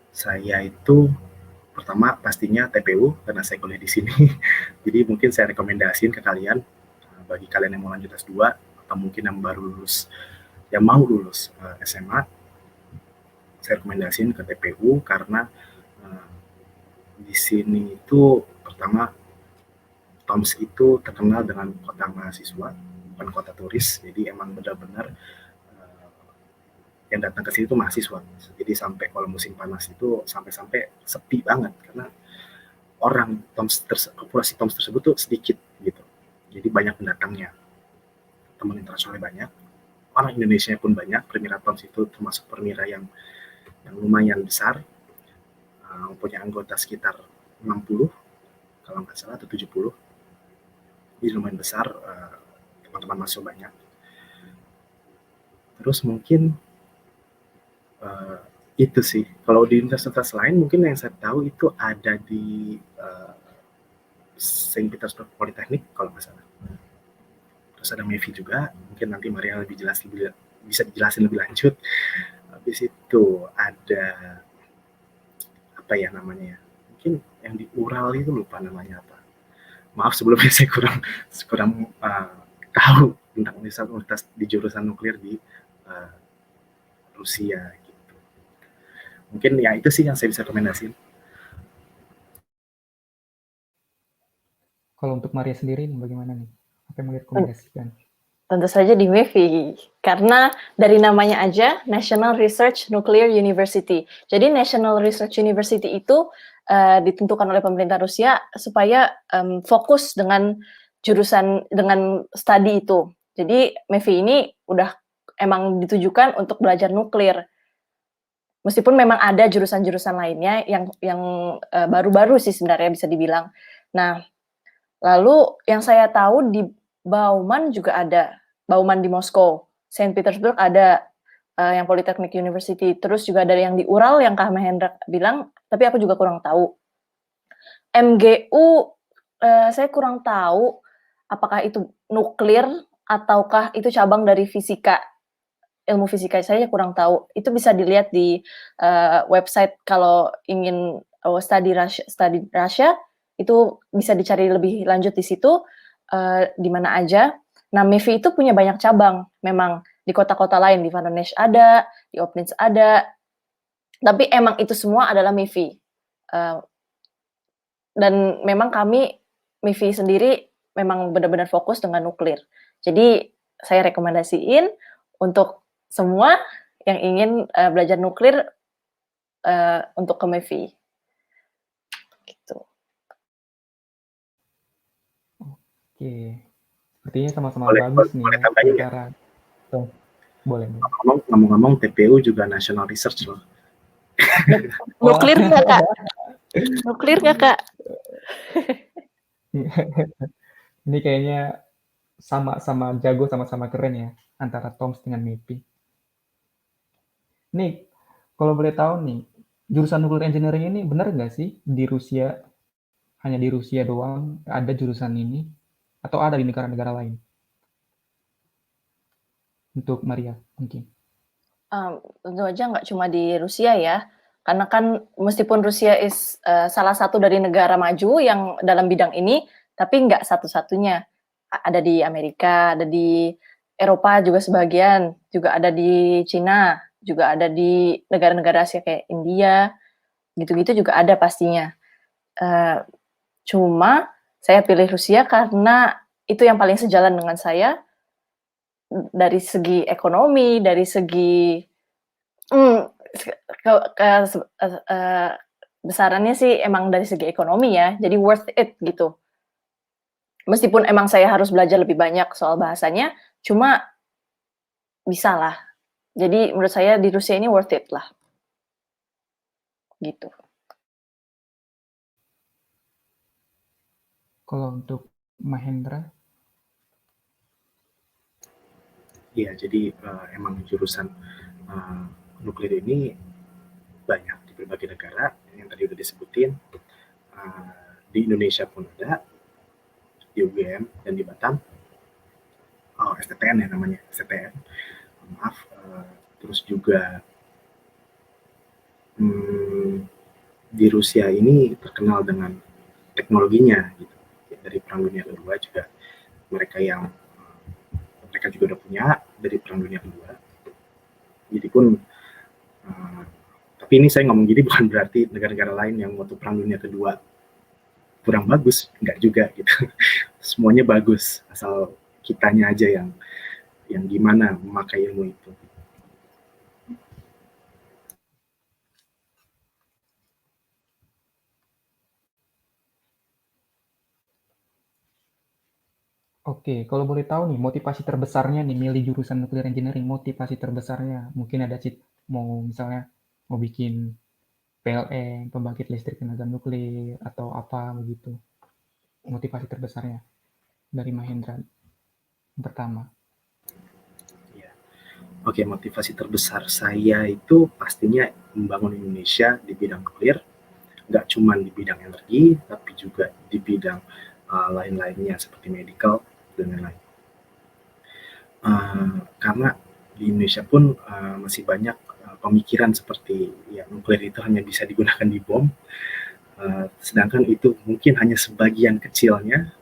saya itu pertama pastinya TPU karena saya kuliah di sini. Jadi mungkin saya rekomendasiin ke kalian, bagi kalian yang mau lanjut S2 atau mungkin yang baru lulus, yang mau lulus SMA, saya rekomendasiin ke TPU karena di sini itu pertama Toms itu terkenal dengan kota mahasiswa, bukan kota turis. Jadi emang benar-benar yang datang ke sini itu mahasiswa. Jadi sampai kalau musim panas itu sampai sepi banget karena orang populasi Toms tersebut tuh sedikit gitu. Jadi banyak pendatangnya. Teman internasionalnya banyak. Orang Indonesia pun banyak. Permira Toms itu termasuk permira yang lumayan besar. Punya anggota sekitar 60 kalau nggak salah atau 70. Jadi lumayan besar, teman-teman masuk banyak. Terus mungkin itu sih. Kalau di universitas lain mungkin yang saya tahu itu ada di Saint Petersburg Polytechnic kalau nggak salah. Terus ada MEVI juga, mungkin nanti Maria bisa dijelasin lebih lanjut. Habis itu ada apa ya namanya? Mungkin yang di Ural itu lupa namanya apa. Maaf sebelumnya saya kurang tahu tentang universitas di jurusan nuklir di Rusia gitu. Mungkin ya itu sih yang saya bisa rekomendasiin. Kalau untuk Maria sendiri bagaimana nih? Apa yang mau direkomendasikan? Tentu saja di MEVI, karena dari namanya aja National Research Nuclear University. Jadi National Research University itu ditentukan oleh pemerintah Rusia supaya fokus dengan jurusan dengan studi itu. Jadi MEVI ini udah emang ditujukan untuk belajar nuklir. Meskipun memang ada jurusan-jurusan lainnya yang baru-baru sih sebenarnya bisa dibilang. Nah, lalu yang saya tahu di Bauman juga ada, Bauman di Moskow, Saint Petersburg ada, yang Polytechnic University, terus juga ada yang di Ural yang Kak Mahendra bilang, tapi aku juga kurang tahu. MGU, saya kurang tahu, apakah itu nuklir ataukah itu cabang dari fisika? Ilmu fisika saya kurang tahu. Itu bisa dilihat di, website kalau ingin, study Russia, itu bisa dicari lebih lanjut di situ, di mana aja. Nah, MEFI itu punya banyak cabang memang, di kota-kota lain, di Voronezh ada, di Obninsk ada, tapi emang itu semua adalah MEFI. Dan memang kami, MEFI sendiri memang benar-benar fokus dengan nuklir. Jadi saya rekomendasiin untuk semua yang ingin, belajar nuklir, untuk ke MEFI. Gitu. Oke, sepertinya sama-sama Boleh bagus nih boleh ya tambahin nggak? antara boleh. Ngomong-ngomong TPU juga national research loh. Nuklir nggak, Kak? Nuklir nggak, Kak? Ini kayaknya sama-sama jago, sama-sama keren ya antara Toms dengan MEPI. Nih, kalau boleh tahu nih, jurusan nuclear engineering ini benar nggak sih di Rusia, hanya di Rusia doang ada jurusan ini, atau ada di negara-negara lain? Untuk Maria mungkin. Tentu aja nggak cuma di Rusia ya, karena kan meskipun Rusia salah satu dari negara maju yang dalam bidang ini, tapi nggak satu-satunya. Ada di Amerika, ada di Eropa juga sebagian, juga ada di Cina, juga ada di negara-negara Asia kayak India, gitu-gitu juga ada pastinya. Cuma saya pilih Rusia karena itu yang paling sejalan dengan saya, dari segi ekonomi, dari segi besarannya sih emang dari segi ekonomi ya, jadi worth it gitu. Meskipun emang saya harus belajar lebih banyak soal bahasanya, cuma bisalah. Jadi menurut saya di Rusia ini worth it lah. Gitu. Kalau untuk Mahendra? Iya, jadi emang jurusan nuklir ini banyak di berbagai negara yang tadi udah disebutin. Di Indonesia pun ada, di UGM dan di Batam. STTN ya namanya, STTN. Maaf. Terus juga di Rusia ini terkenal dengan teknologinya gitu. Dari Perang Dunia Kedua juga mereka juga udah punya dari Perang Dunia Kedua. Jadi pun tapi ini saya ngomong gini bukan berarti negara-negara lain yang waktu Perang Dunia Kedua kurang bagus, enggak juga gitu. Semuanya bagus, asal kitanya aja yang gimana memakai ilmu itu. Oke, kalau boleh tahu nih, motivasi terbesarnya nih milih jurusan nuclear engineering, motivasi terbesarnya mungkin ada mau misalnya mau bikin PLN, pembangkit listrik tenaga nuklir atau apa begitu. Motivasi terbesarnya dari Mahendra yang pertama. Ya. Oke, motivasi terbesar saya itu pastinya membangun Indonesia di bidang nuklir, nggak cuma di bidang energi, tapi juga di bidang lain-lainnya seperti medical dan lain-lain. Karena di Indonesia pun masih banyak pemikiran seperti ya nuklir itu hanya bisa digunakan di bom, sedangkan itu mungkin hanya sebagian kecilnya,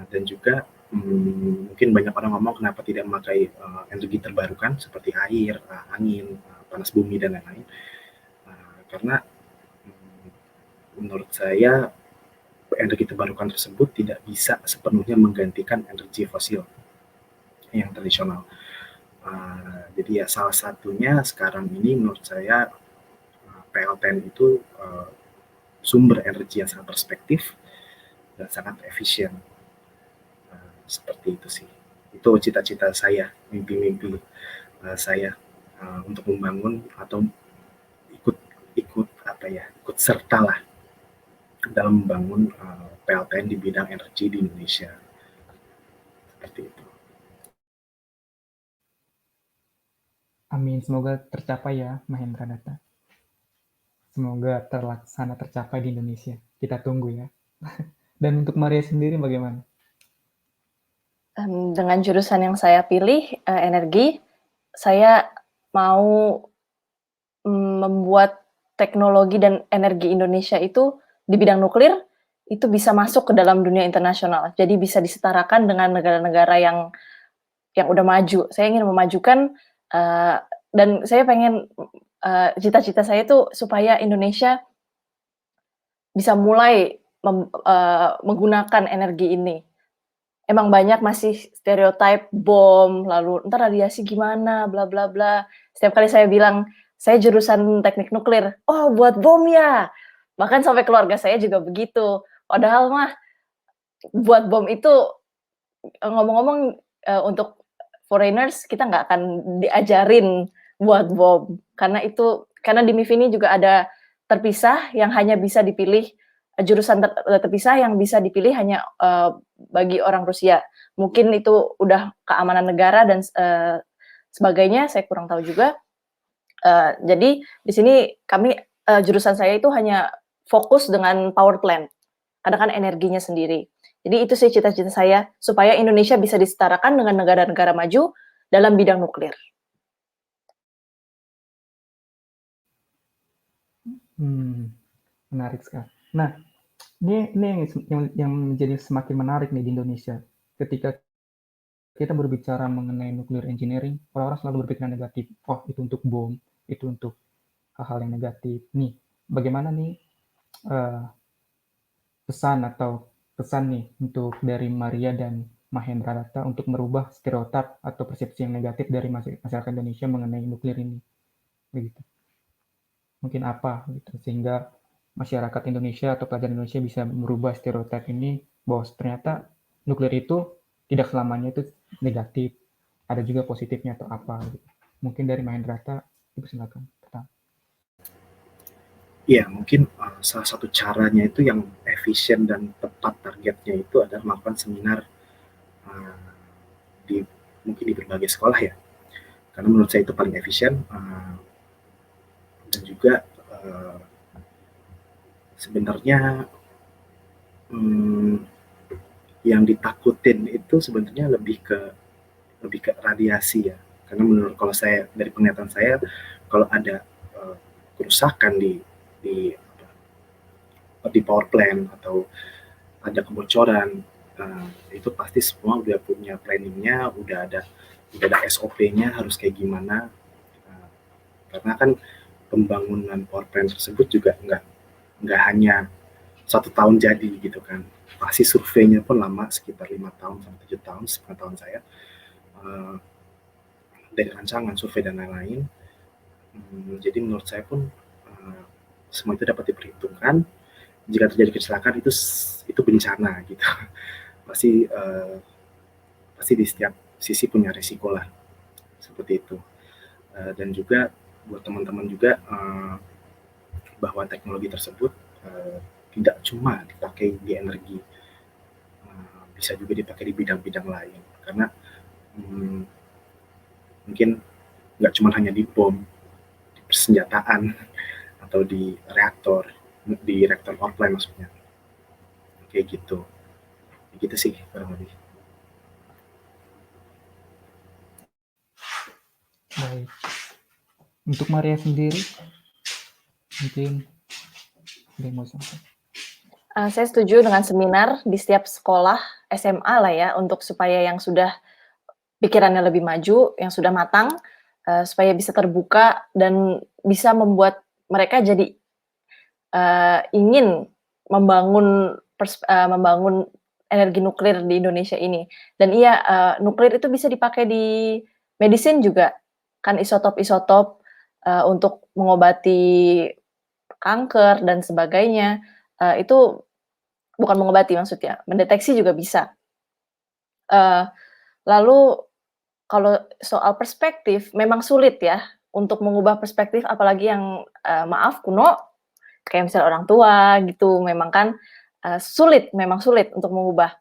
dan juga mungkin banyak orang ngomong kenapa tidak memakai energi terbarukan seperti air, angin, panas bumi dan lain-lain, karena menurut saya energi terbarukan tersebut tidak bisa sepenuhnya menggantikan energi fosil yang tradisional. Jadi ya salah satunya sekarang ini menurut saya PLTN itu sumber energi yang sangat perspektif dan sangat efisien. Seperti itu sih. Itu cita-cita saya, mimpi-mimpi saya untuk membangun atau ikut serta lah dalam membangun PLTN di bidang energi di Indonesia. Seperti itu. Amin, semoga tercapai ya Mahendra Data. Semoga tercapai di Indonesia. Kita tunggu ya. Dan untuk Maria sendiri bagaimana? Dengan jurusan yang saya pilih, energi, saya mau membuat teknologi dan energi Indonesia itu di bidang nuklir, itu bisa masuk ke dalam dunia internasional. Jadi bisa disetarakan dengan negara-negara yang udah maju. Saya ingin memajukan, dan saya pengen, cita-cita saya itu supaya Indonesia bisa mulai menggunakan energi ini. Emang banyak masih stereotype bom, lalu entar radiasi gimana, bla bla bla. Setiap kali saya bilang, "Saya jurusan teknik nuklir." "Oh, buat bom ya?" Bahkan sampai keluarga saya juga begitu. Padahal mah buat bom itu, ngomong-ngomong, untuk foreigners kita nggak akan diajarin buat bom. Karena di MIF ini juga ada terpisah yang hanya bisa dipilih, jurusan terpisah yang bisa dipilih hanya, bagi orang Rusia. Mungkin itu udah keamanan negara dan sebagainya, saya kurang tahu juga. Jadi di sini kami, jurusan saya itu hanya fokus dengan power plant, karena kan energinya sendiri. Jadi itu sih cita-cita saya, supaya Indonesia bisa disetarakan dengan negara-negara maju dalam bidang nuklir. Menarik sekali. Nah, ini yang menjadi semakin menarik nih di Indonesia. Ketika kita berbicara mengenai nuclear engineering, orang-orang selalu berpikiran negatif. Oh, itu untuk bom, itu untuk hal-hal yang negatif. Nih, bagaimana nih pesan atau pesan nih untuk dari Maria dan Mahendra Data untuk merubah stereotip atau persepsi yang negatif dari masyarakat Indonesia mengenai nuklir ini, begitu. Mungkin apa gitu sehingga masyarakat Indonesia atau pelajar Indonesia bisa merubah stereotip ini bahwa ternyata nuklir itu tidak selamanya itu negatif, ada juga positifnya atau apa gitu. Mungkin dari Mahendrata, silakan. Iya, mungkin salah satu caranya itu yang efisien dan tepat targetnya itu adalah melakukan seminar di mungkin di berbagai sekolah ya. Karena menurut saya itu paling efisien dan juga sebenarnya yang ditakutin itu sebenarnya lebih ke radiasi ya. Karena menurut kalau saya dari penglihatan saya kalau ada kerusakan di di power plant atau ada kebocoran itu pasti semua udah punya planningnya, udah ada SOP-nya harus kayak gimana. Karena kan pembangunan power plant tersebut juga nggak hanya 1 tahun jadi gitu kan, pasti surveinya pun lama sekitar 5 tahun sampai 7 tahun sepengetahuan saya, dari rancangan survei dan lain-lain. Jadi menurut saya pun semua itu dapat diperhitungkan. Jika terjadi kecelakaan itu bencana gitu. Pasti di setiap sisi punya risiko lah seperti itu. Dan juga buat teman-teman juga bahwa teknologi tersebut tidak cuma dipakai di energi, bisa juga dipakai di bidang-bidang lain. Karena mungkin nggak cuma hanya di bom, di persenjataan atau di reaktor power plant maksudnya. Kayak gitu. Begitu sih kurang lebih. Baik. Untuk Maria sendiri, mungkin ada yang mau sampaikan? Saya setuju dengan seminar di setiap sekolah SMA lah ya, untuk supaya yang sudah pikirannya lebih maju, yang sudah matang, supaya bisa terbuka dan bisa membuat mereka jadi ingin membangun energi nuklir di Indonesia ini. Dan iya, nuklir itu bisa dipakai di medicine juga, kan isotop-isotop untuk mengobati kanker dan sebagainya. Itu bukan mengobati maksudnya, mendeteksi juga bisa. Lalu kalau soal perspektif, memang sulit ya untuk mengubah perspektif, apalagi yang maaf kuno, kayak misalnya orang tua gitu, memang kan memang sulit untuk mengubah.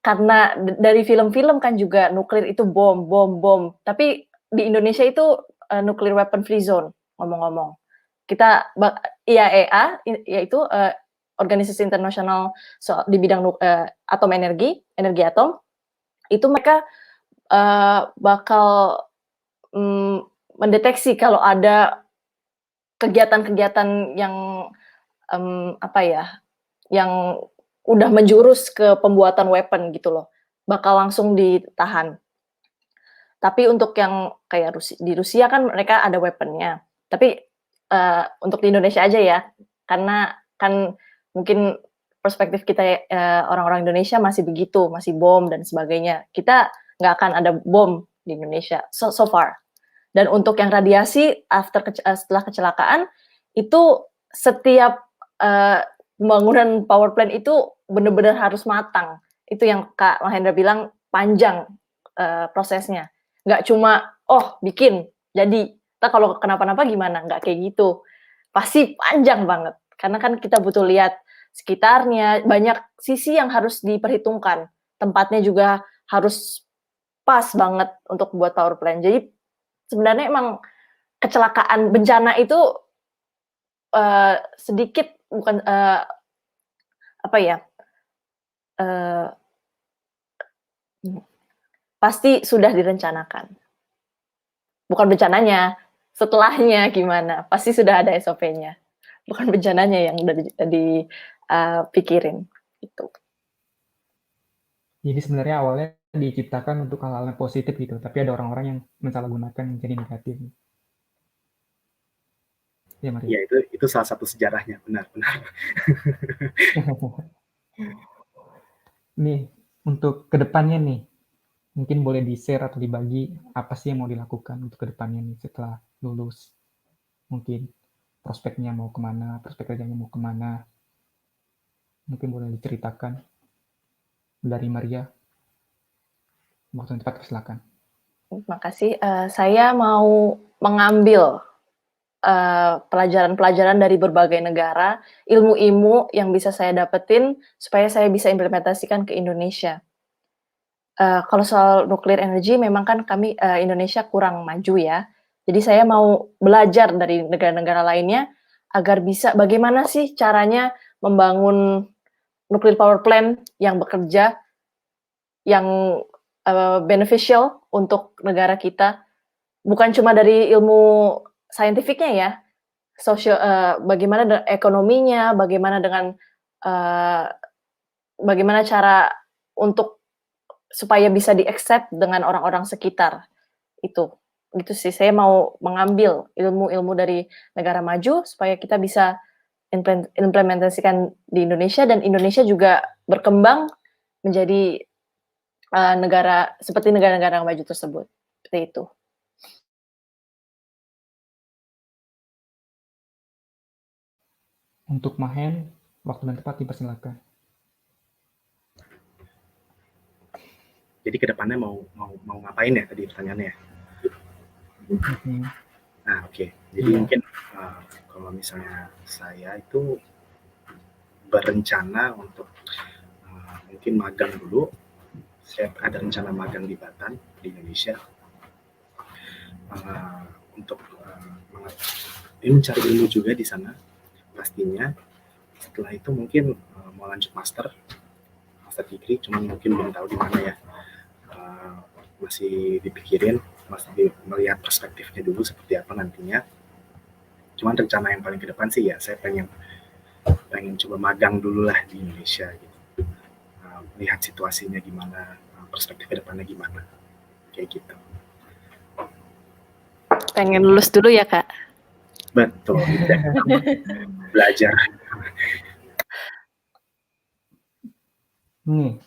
Karena dari film-film kan juga nuklir itu bom bom bom, tapi di Indonesia itu nuclear weapon free zone ngomong-ngomong. Kita IAEA yaitu organisasi internasional di bidang atom energi atom, itu mereka bakal mendeteksi kalau ada kegiatan-kegiatan yang yang udah menjurus ke pembuatan weapon gitu loh, bakal langsung ditahan. Tapi untuk yang kayak di Rusia kan mereka ada weaponnya. Tapi untuk di Indonesia aja ya, karena kan mungkin perspektif kita orang-orang Indonesia masih begitu, masih bom dan sebagainya. Kita nggak akan ada bom di Indonesia so far. Dan untuk yang radiasi setelah kecelakaan itu setiap pembangunan power plant itu benar-benar harus matang. Itu yang Kak Mahendra bilang panjang prosesnya. Nggak cuma bikin jadi. Kita kalau kenapa-napa gimana? Nggak kayak gitu. Pasti panjang banget. Karena kan kita butuh lihat sekitarnya, banyak sisi yang harus diperhitungkan. Tempatnya juga harus pas banget untuk buat power plant. Jadi sebenarnya emang kecelakaan bencana itu sedikit bukan pasti sudah direncanakan. Bukan bencananya, setelahnya gimana, pasti sudah ada SOP-nya. Bukan bencananya yang udah dipikirin gitu. Jadi sebenarnya awalnya diciptakan untuk hal-hal yang positif gitu, tapi ada orang-orang yang mensalahgunakan menjadi negatif. Ya, Maria. Ya, itu salah satu sejarahnya, benar-benar. Nih, untuk kedepannya nih, mungkin boleh di-share atau dibagi apa sih yang mau dilakukan untuk kedepannya nih setelah lulus. Mungkin prospeknya mau kemana, prospek kerjanya mau kemana. Mungkin boleh diceritakan dari Maria. Waktu yang tepat, silakan. Terima kasih. Saya mau mengambil pelajaran-pelajaran dari berbagai negara, ilmu-ilmu yang bisa saya dapetin supaya saya bisa implementasikan ke Indonesia. Kalau soal nuclear energy memang kan kami Indonesia kurang maju ya. Jadi saya mau belajar dari negara-negara lainnya agar bisa bagaimana sih caranya membangun nuclear power plant yang bekerja, yang beneficial untuk negara kita. Bukan cuma dari ilmu saintifiknya ya, bagaimana ekonominya, bagaimana dengan bagaimana cara untuk supaya bisa di-accept dengan orang-orang sekitar. Itu sih, saya mau mengambil ilmu-ilmu dari negara maju supaya kita bisa implementasikan di Indonesia dan Indonesia juga berkembang menjadi negara seperti negara-negara maju tersebut. Seperti itu. Untuk Mahen, waktu dan tempat dipersilakan. Jadi kedepannya mau ngapain ya tadi pertanyaannya? Nah, oke. Jadi mungkin kalau misalnya saya itu berencana untuk mungkin magang dulu. Saya ada rencana magang di Batam, di Indonesia. Untuk mencari ilmu juga di sana pastinya. Setelah itu mungkin mau lanjut master degree, cuman mungkin belum tahu di mana ya. Masih dipikirin, masih melihat perspektifnya dulu seperti apa nantinya. Cuman rencana yang paling ke depan sih ya saya pengen coba magang dulu lah di Indonesia gitu. Lihat situasinya gimana, perspektif ke depannya gimana, kayak gitu. Pengen lulus dulu ya, Kak? Betul, belajar. Nih,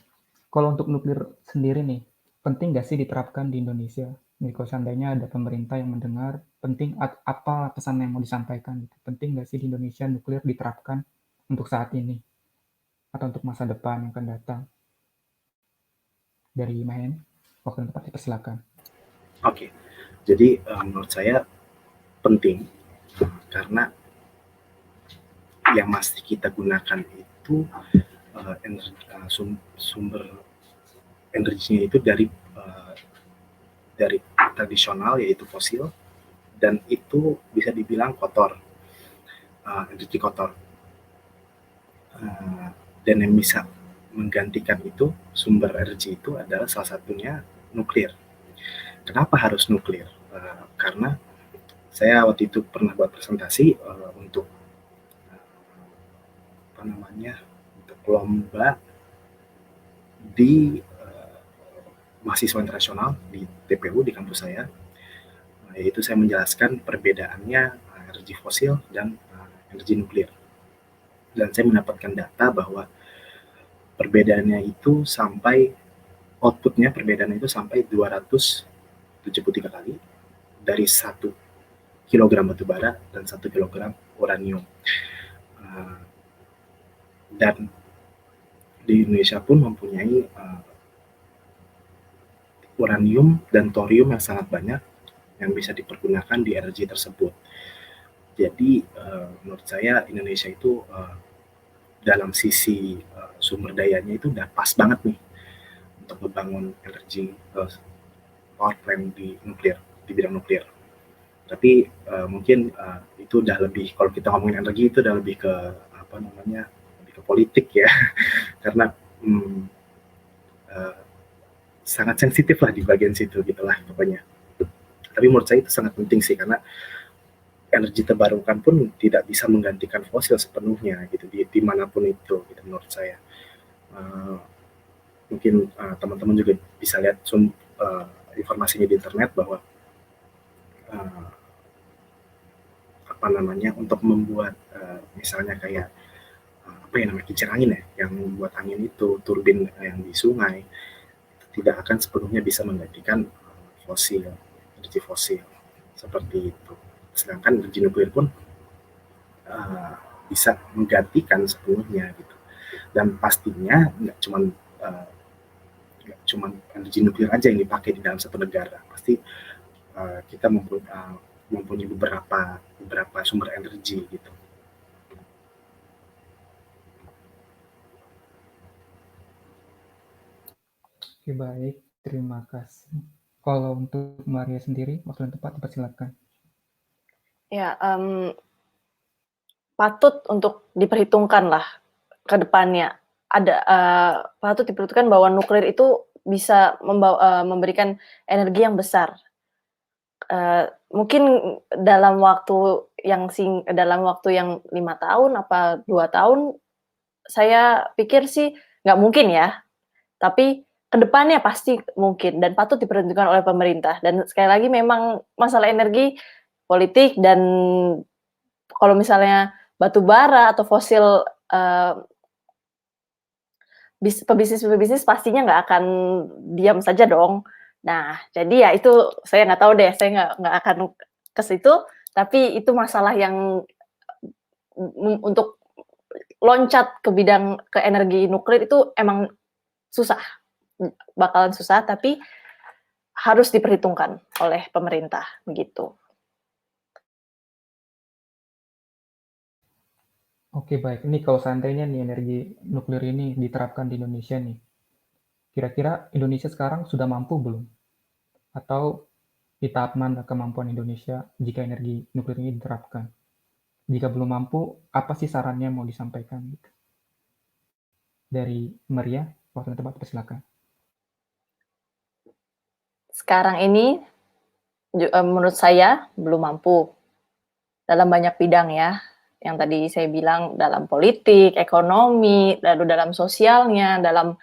kalau untuk nuklir sendiri nih, penting nggak sih diterapkan di Indonesia? Nih, kalau seandainya ada pemerintah yang mendengar, penting apa pesan yang mau disampaikan? Penting nggak sih di Indonesia nuklir diterapkan untuk saat ini? Atau untuk masa depan yang akan datang? Dari Mahen, waktu yang tepat dipersilakan. Oke, jadi menurut saya penting karena yang mesti kita gunakan itu sumber energinya itu dari tradisional yaitu fosil, dan itu bisa dibilang kotor, energi kotor, dan yang bisa menggantikan itu, sumber energi itu adalah salah satunya nuklir. Kenapa harus nuklir? Karena saya waktu itu pernah buat presentasi untuk apa namanya, untuk lomba di mahasiswa internasional di TPU di kampus saya, yaitu saya menjelaskan perbedaannya energi fosil dan energi nuklir. Dan saya mendapatkan data bahwa perbedaannya itu sampai outputnya perbedaannya itu sampai 273 kali dari 1 kilogram batu bara dan 1 kilogram uranium. Dan di Indonesia pun mempunyai uranium dan thorium yang sangat banyak yang bisa dipergunakan di energi tersebut. Jadi menurut saya Indonesia itu dalam sisi sumber dayanya itu udah pas banget nih untuk membangun energi power plant di nuklir, di bidang nuklir. Tapi mungkin itu udah lebih, kalau kita ngomongin energi itu udah lebih ke apa namanya, lebih ke politik ya, karena sangat sensitif lah di bagian situ gitulah pokoknya. Tapi menurut saya itu sangat penting sih, karena energi terbarukan pun tidak bisa menggantikan fosil sepenuhnya gitu dimanapun itu gitu menurut saya. Mungkin teman-teman juga bisa lihat informasinya di internet bahwa apa namanya, untuk membuat misalnya kayak apa ya namanya, kincir angin ya, yang membuat angin itu turbin yang di sungai tidak akan sepenuhnya bisa menggantikan fosil, energi fosil seperti itu. Sedangkan energi nuklir pun bisa menggantikan sepenuhnya gitu. Dan pastinya nggak cuma energi nuklir aja yang dipakai di dalam satu negara. Pasti kita mempunyai beberapa sumber energi gitu. Oke, baik, terima kasih. Kalau untuk Maria sendiri, waktu dan tempat dipersilakan. Ya, patut untuk diperhitungkan lah ke depannya. Patut diperhitungkan bahwa nuklir itu bisa memberikan energi yang besar. Mungkin dalam waktu yang 5 tahun apa 2 tahun, saya pikir sih nggak mungkin ya. Tapi ke depannya pasti mungkin dan patut diperhitungkan oleh pemerintah. Dan sekali lagi memang masalah energi, politik, dan kalau misalnya batu bara atau fosil, pebisnis pastinya nggak akan diam saja dong. Nah, jadi ya itu saya nggak tahu deh, saya nggak akan ke situ, tapi itu masalah yang untuk loncat ke energi nuklir itu emang susah, bakalan susah, tapi harus diperhitungkan oleh pemerintah, begitu. Oke, baik. Ini kalau seandainya nih energi nuklir ini diterapkan di Indonesia nih, kira-kira Indonesia sekarang sudah mampu belum? Atau di tahap mana kemampuan Indonesia jika energi nuklir ini diterapkan? Jika belum mampu, apa sih sarannya mau disampaikan? Dari Maria, waktu dan tempat dipersilakan. Sekarang ini menurut saya belum mampu dalam banyak bidang ya. Yang tadi saya bilang dalam politik, ekonomi, lalu dalam sosialnya, dalam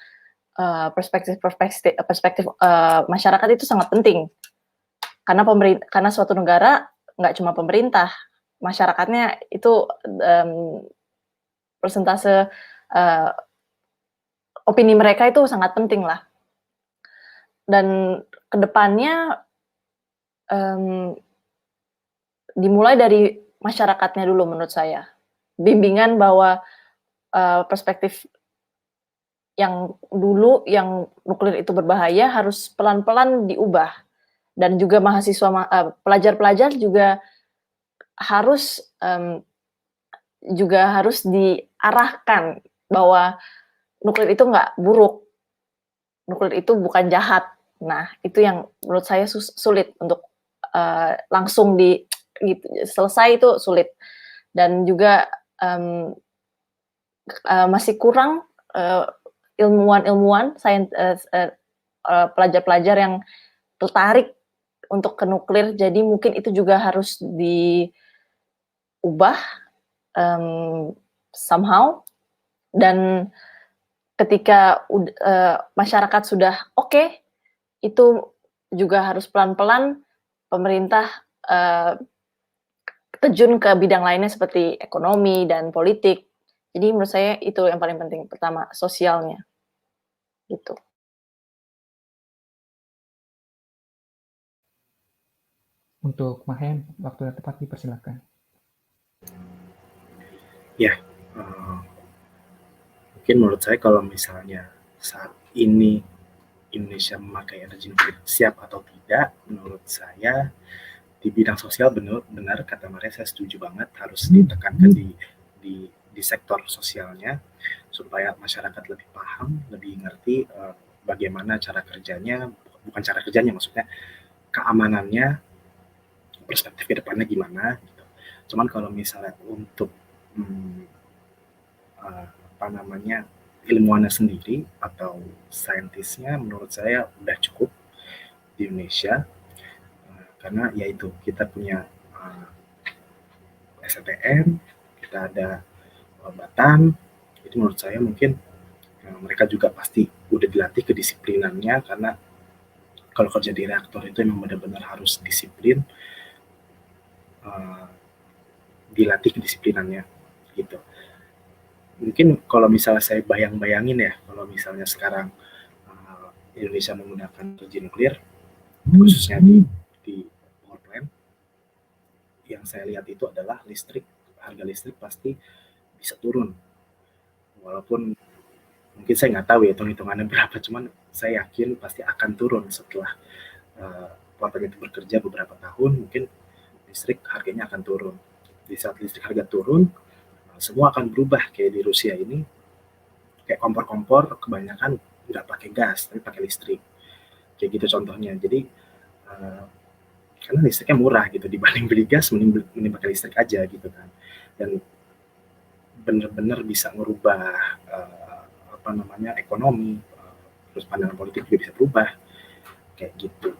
perspektif masyarakat itu sangat penting. Karena suatu negara nggak cuma pemerintah, masyarakatnya itu persentase opini mereka itu sangat penting lah. Dan kedepannya dimulai dari masyarakatnya dulu menurut saya. Bimbingan bahwa perspektif yang dulu yang nuklir itu berbahaya harus pelan-pelan diubah. Dan juga pelajar-pelajar juga harus diarahkan bahwa nuklir itu nggak buruk, nuklir itu bukan jahat. Nah, itu yang menurut saya sulit untuk langsung selesai, itu sulit. Dan juga masih kurang ilmuwan-ilmuwan, pelajar-pelajar yang tertarik untuk ke nuklir, jadi mungkin itu juga harus diubah, somehow. Dan ketika masyarakat sudah oke, itu juga harus pelan-pelan pemerintah terjun ke bidang lainnya seperti ekonomi dan politik. Jadi menurut saya itu yang paling penting, pertama sosialnya, gitu. Untuk Mahen, waktu yang tepat dipersilakan. Ya, mungkin menurut saya kalau misalnya saat ini Indonesia memakai energi nuklir siap atau tidak, menurut saya di bidang sosial benar kata Maria, saya setuju banget harus ditekankan di sektor sosialnya supaya masyarakat lebih paham, lebih ngerti bagaimana cara kerjanya, bukan cara kerjanya maksudnya keamanannya, perspektif ke depannya gimana gitu. Cuman kalau misalnya untuk ilmuwannya sendiri atau saintisnya, menurut saya udah cukup di Indonesia, karena yaitu kita punya SNTN, kita ada Batan. Jadi menurut saya mungkin mereka juga pasti udah dilatih kedisiplinannya, karena kalau kerja di reaktor itu memang benar-benar harus disiplin, dilatih kedisiplinannya gitu. Mungkin kalau misalnya saya bayangin ya, kalau misalnya sekarang Indonesia menggunakan energi nuklir, khususnya di power plant, yang saya lihat itu adalah harga listrik pasti bisa turun. Walaupun mungkin saya nggak tahu ya hitung-hitungannya berapa, cuman saya yakin pasti akan turun setelah power plant itu bekerja beberapa tahun, mungkin listrik harganya akan turun. Di saat listrik harga turun, semua akan berubah. Kayak di Rusia ini, kayak kompor-kompor kebanyakan nggak pakai gas tapi pakai listrik, kayak gitu contohnya. Jadi karena listriknya murah gitu, dibanding beli gas mending pakai listrik aja gitu kan. Dan benar-benar bisa merubah ekonomi, terus pandangan politik juga bisa berubah kayak gitu.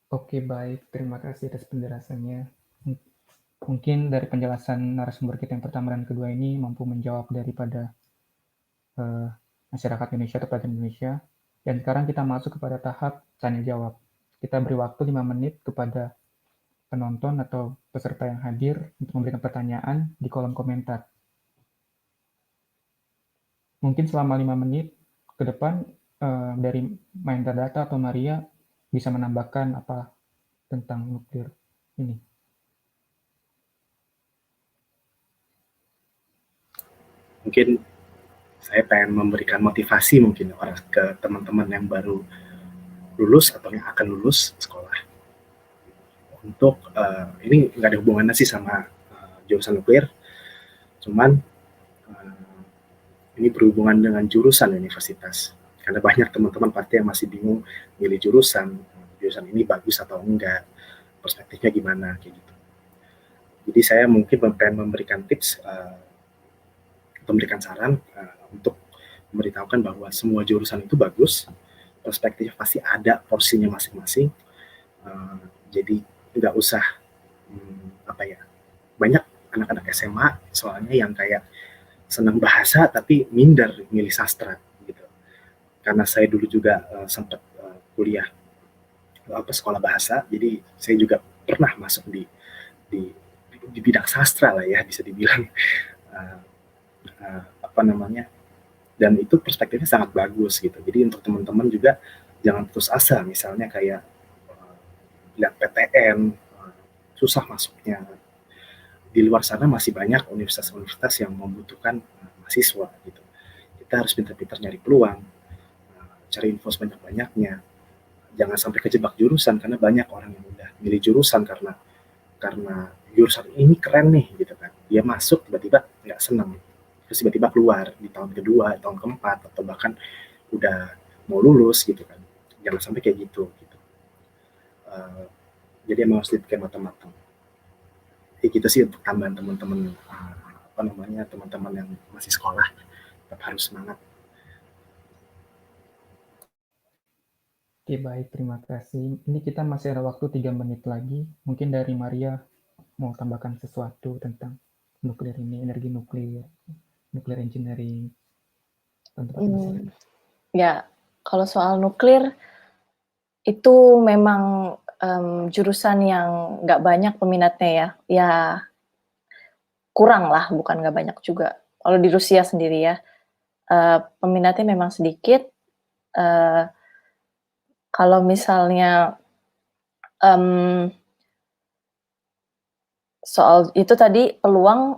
Oke, baik. Terima kasih atas penjelasannya. Mungkin dari penjelasan narasumber kita yang pertama dan kedua ini mampu menjawab daripada masyarakat Indonesia atau pelajar Indonesia. Dan sekarang kita masuk kepada tahap tanya jawab. Kita beri waktu 5 menit kepada penonton atau peserta yang hadir untuk memberikan pertanyaan di kolom komentar. Mungkin selama 5 menit ke depan dari Mahendra Data atau Maria bisa menambahkan apa tentang nuklir ini. Mungkin saya pengen memberikan motivasi mungkin ke teman-teman yang baru lulus atau yang akan lulus sekolah. Untuk ini nggak ada hubungannya sih sama jurusan nuklir, cuman ini berhubungan dengan jurusan universitas. Karena banyak teman-teman pasti yang masih bingung milih jurusan ini bagus atau enggak, perspektifnya gimana kayak gitu. Jadi saya mungkin pengen memberikan tips, memberikan saran untuk memberitahukan bahwa semua jurusan itu bagus, perspektifnya pasti ada porsinya masing-masing. Jadi nggak usah banyak anak-anak SMA soalnya yang kayak senang bahasa tapi minder milih sastra gitu. Karena saya dulu juga sempat kuliah sekolah bahasa, jadi saya juga pernah masuk di bidang sastra lah ya, bisa dibilang dan itu perspektifnya sangat bagus gitu. Jadi untuk teman-teman juga jangan putus asa, misalnya kayak lihat PTN susah masuknya. Di luar sana masih banyak universitas-universitas yang membutuhkan mahasiswa gitu. Kita harus pintar-pintar nyari peluang, cari info sebanyak-banyaknya. Jangan sampai kejebak jurusan, karena banyak orang yang udah milih jurusan karena jurusan ini keren nih gitu kan. Dia masuk tiba-tiba nggak senang, terus tiba-tiba keluar di tahun kedua, tahun keempat, atau bahkan udah mau lulus gitu kan. Jangan sampai kayak gitu. Jadi emang harus dipikir matang-matang. Kayak gitu sih untuk tambahan teman-teman teman-teman yang masih sekolah, tetap harus semangat. Oke, baik, terima kasih. Ini kita masih ada waktu 3 menit lagi. Mungkin dari Maria mau tambahkan sesuatu tentang nuklir ini, energi nuklir, nuklir engineering, tempat ini. Ya, kalau soal nuklir itu memang jurusan yang nggak banyak peminatnya ya. Ya kurang lah, bukan nggak banyak juga. Kalau di Rusia sendiri ya, peminatnya memang sedikit. Kalau misalnya soal itu tadi peluang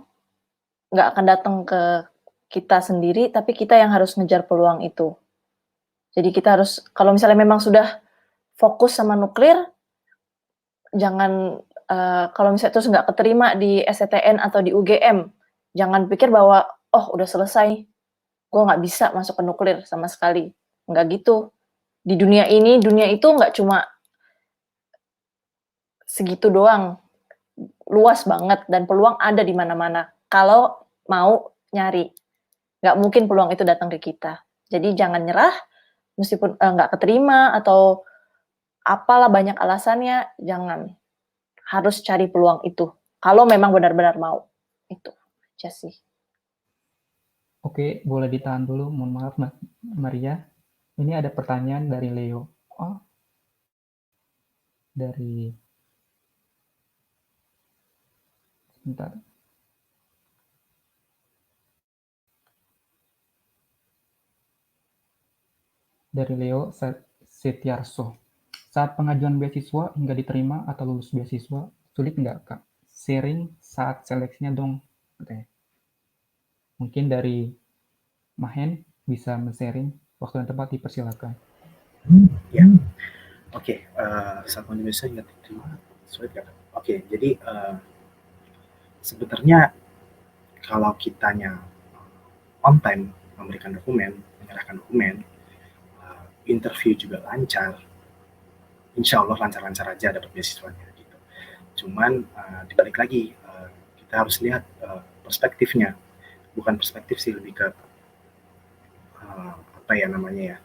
nggak akan datang ke kita sendiri, tapi kita yang harus ngejar peluang itu. Jadi kita harus, kalau misalnya memang sudah fokus sama nuklir, jangan kalau misalnya terus nggak keterima di STN atau di UGM, jangan pikir bahwa oh udah selesai, gue nggak bisa masuk ke nuklir sama sekali. Nggak gitu. Di dunia ini, dunia itu nggak cuma segitu doang, luas banget dan peluang ada di mana-mana. Kalau mau nyari, nggak mungkin peluang itu datang ke kita. Jadi jangan nyerah, meskipun nggak keterima atau apalah banyak alasannya, jangan. Harus cari peluang itu. Kalau memang benar-benar mau. Itu aja sih. Oke, boleh ditahan dulu. Mohon maaf, Maria. Ini ada pertanyaan dari Leo. Oh, dari... Sebentar. Dari Leo Setiarso. Saat pengajuan beasiswa hingga diterima atau lulus beasiswa, sulit nggak, Kak? Sharing saat seleksinya dong. Oke. Mungkin dari Mahen bisa men-sharing waktu dan tempat, dipersilakan. Ya, oke. Saat Indonesia ingat diterima, sulit nggak? Oke, jadi sebenarnya kalau kitanya on time memberikan dokumen, menyerahkan dokumen, interview juga lancar, insya Allah lancar-lancar aja dapat beasiswanya gitu. Cuman dibalik lagi kita harus lihat perspektifnya, bukan perspektif sih, lebih ke apa ya namanya ya,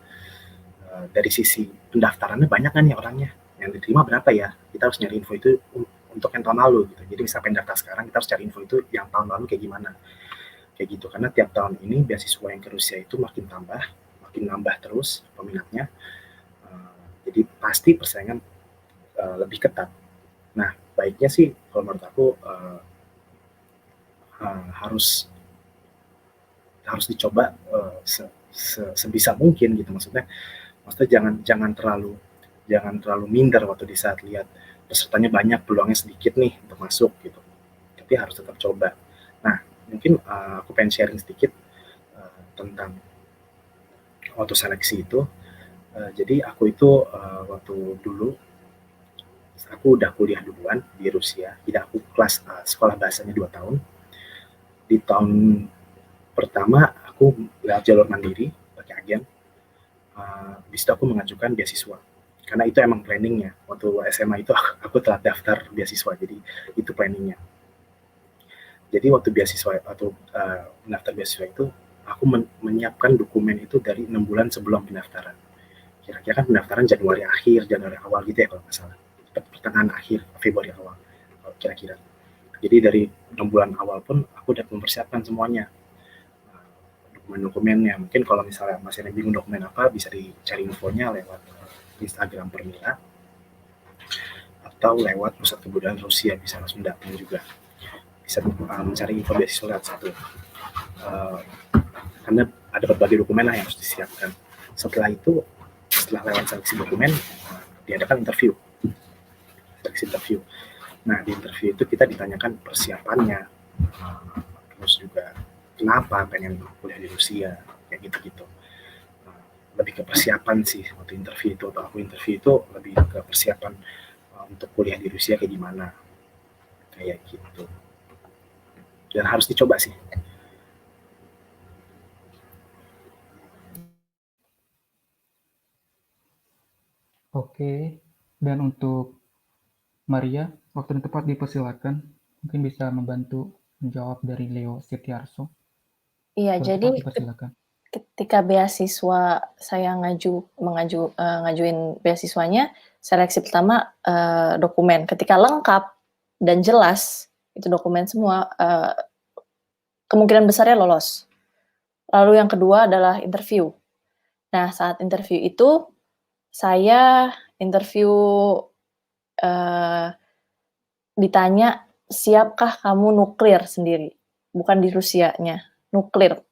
dari sisi pendaftarannya banyak kan ya orangnya, yang diterima berapa ya, kita harus nyari info itu untuk yang tahun lalu gitu. Jadi misalnya pendaftar sekarang kita harus cari info itu yang tahun lalu kayak gimana, kayak gitu. Karena tiap tahun ini beasiswa yang ke Rusia itu makin nambah terus peminatnya, jadi pasti persaingan lebih ketat. Nah, baiknya sih kalau menurut aku harus dicoba sebisa mungkin gitu. Maksudnya jangan terlalu minder waktu di saat lihat pesertanya banyak, peluangnya sedikit nih untuk masuk gitu. Tapi harus tetap coba. Nah, mungkin aku pengen sharing sedikit tentang waktu seleksi itu. Jadi aku itu waktu dulu aku udah kuliah duluan di Rusia. Jadi aku kelas sekolah bahasanya 2 tahun. Di tahun pertama aku lewat jalur mandiri pakai agen. Habis itu aku mengajukan beasiswa. Karena itu emang planningnya. Waktu SMA itu aku telah daftar beasiswa, jadi itu planningnya. Jadi waktu mendaftar beasiswa itu, aku menyiapkan dokumen itu dari 6 bulan sebelum pendaftaran. Kira-kira kan pendaftaran Januari akhir, Januari awal gitu ya kalau nggak salah. Pertengahan akhir, Februari awal, kira-kira. Jadi dari 6 bulan awal pun aku udah mempersiapkan semuanya. Dokumen-dokumennya. Mungkin kalau misalnya masih ada bingung dokumen apa, bisa dicari infonya lewat Instagram Permila atau lewat Pusat Kebudayaan Rusia, bisa langsung datang juga. Bisa mencari info beasiswa lewat satu. Karena ada berbagai dokumen lah yang harus disiapkan. Setelah lewat seleksi dokumen, diadakan interview. Nah, di interview itu kita ditanyakan persiapannya, terus juga kenapa pengen kuliah di Rusia, kayak gitu-gitu. Lebih ke persiapan sih waktu interview itu, atau aku interview itu lebih ke persiapan untuk kuliah di Rusia kayak gimana, kayak gitu. Dan harus dicoba sih. Oke, dan untuk Maria, waktu dan tempat dipersilakan. Mungkin bisa membantu menjawab dari Leo Setiarso. Iya, Kalau jadi cepat dipersilakan. ketika beasiswa saya ngajuin beasiswanya, seleksi pertama dokumen. Ketika lengkap dan jelas, itu dokumen semua, kemungkinan besarnya lolos. Lalu yang kedua adalah interview. Nah, saat interview itu, saya interview ditanya, "Siapkah kamu nuklir sendiri?" Bukan di Rusianya, nuklir.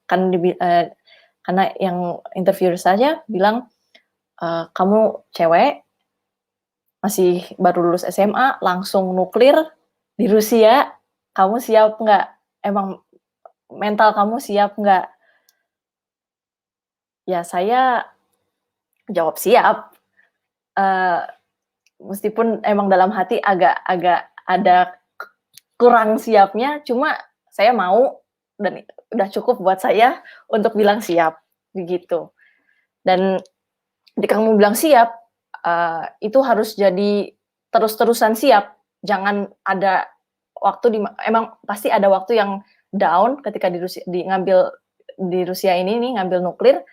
Karena yang interviewer saya bilang, "Kamu cewek, masih baru lulus SMA, langsung nuklir di Rusia, kamu siap nggak? Emang mental kamu siap nggak?" Ya saya jawab siap, meskipun emang dalam hati agak ada kurang siapnya, cuma saya mau dan udah cukup buat saya untuk bilang siap, begitu. Dan ketika kamu bilang siap, itu harus jadi terus-terusan siap, jangan ada waktu emang pasti ada waktu yang down ketika ngambil di Rusia ini nih, ngambil nuklir,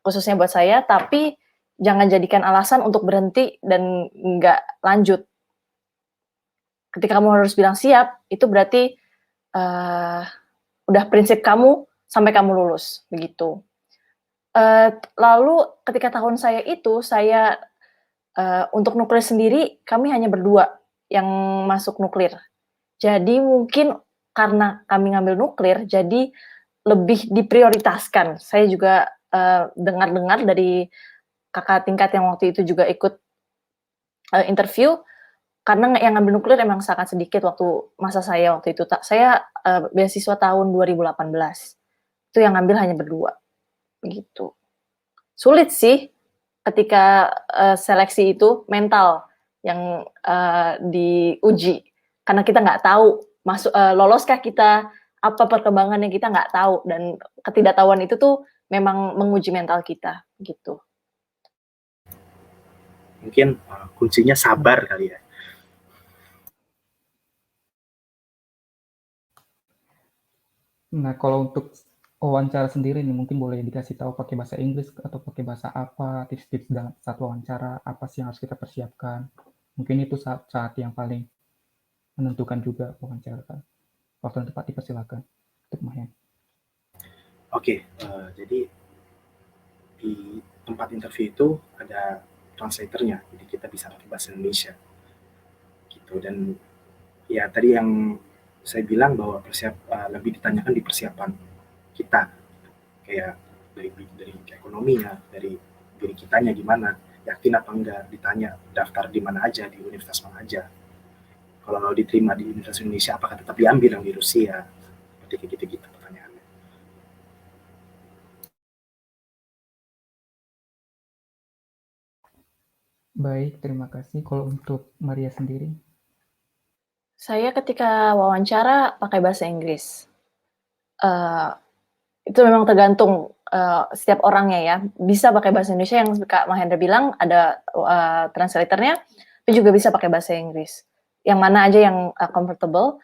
khususnya buat saya, tapi jangan jadikan alasan untuk berhenti dan nggak lanjut. Ketika kamu harus bilang siap, itu berarti udah prinsip kamu sampai kamu lulus, begitu. Lalu ketika tahun saya itu, saya untuk nuklir sendiri, kami hanya berdua yang masuk nuklir. Jadi mungkin karena kami ngambil nuklir, jadi lebih diprioritaskan. Saya juga dengar-dengar dari kakak tingkat yang waktu itu juga ikut interview, karena yang ngambil nuklir emang sangat sedikit waktu masa saya waktu itu. Saya beasiswa tahun 2018. Itu yang ngambil hanya berdua, begitu. Sulit sih ketika seleksi itu mental yang diuji, karena kita nggak tahu loloskah kita, apa perkembangannya kita nggak tahu, dan ketidaktahuan itu tuh memang menguji mental kita, gitu. Mungkin kuncinya sabar kali ya. Nah, kalau untuk wawancara sendiri nih, mungkin boleh dikasih tahu pakai bahasa Inggris atau pakai bahasa apa, tips-tips dalam saat wawancara, apa sih yang harus kita persiapkan. Mungkin itu saat yang paling menentukan juga wawancara kan. Waktu dan tempat dipersilakan. Untuk Mahen. Oke, jadi di tempat interview itu ada translatornya, jadi kita bisa pakai bahasa Indonesia. Gitu, dan ya tadi yang saya bilang bahwa lebih ditanyakan di persiapan kita, kayak dari ekonominya, dari diri kitanya gimana, yakin apa enggak, ditanya daftar di mana aja, di universitas mana aja. Kalau diterima di Universitas Indonesia, apakah tetap diambil yang di Rusia? Seperti kayak gitu-gitu pertanyaannya. Baik, terima kasih. Kalau untuk Maria sendiri? Saya ketika wawancara pakai bahasa Inggris. Itu memang tergantung setiap orangnya ya. Bisa pakai bahasa Indonesia yang Kak Mahendra bilang ada translatornya, tapi juga bisa pakai bahasa Inggris. Yang mana aja yang comfortable.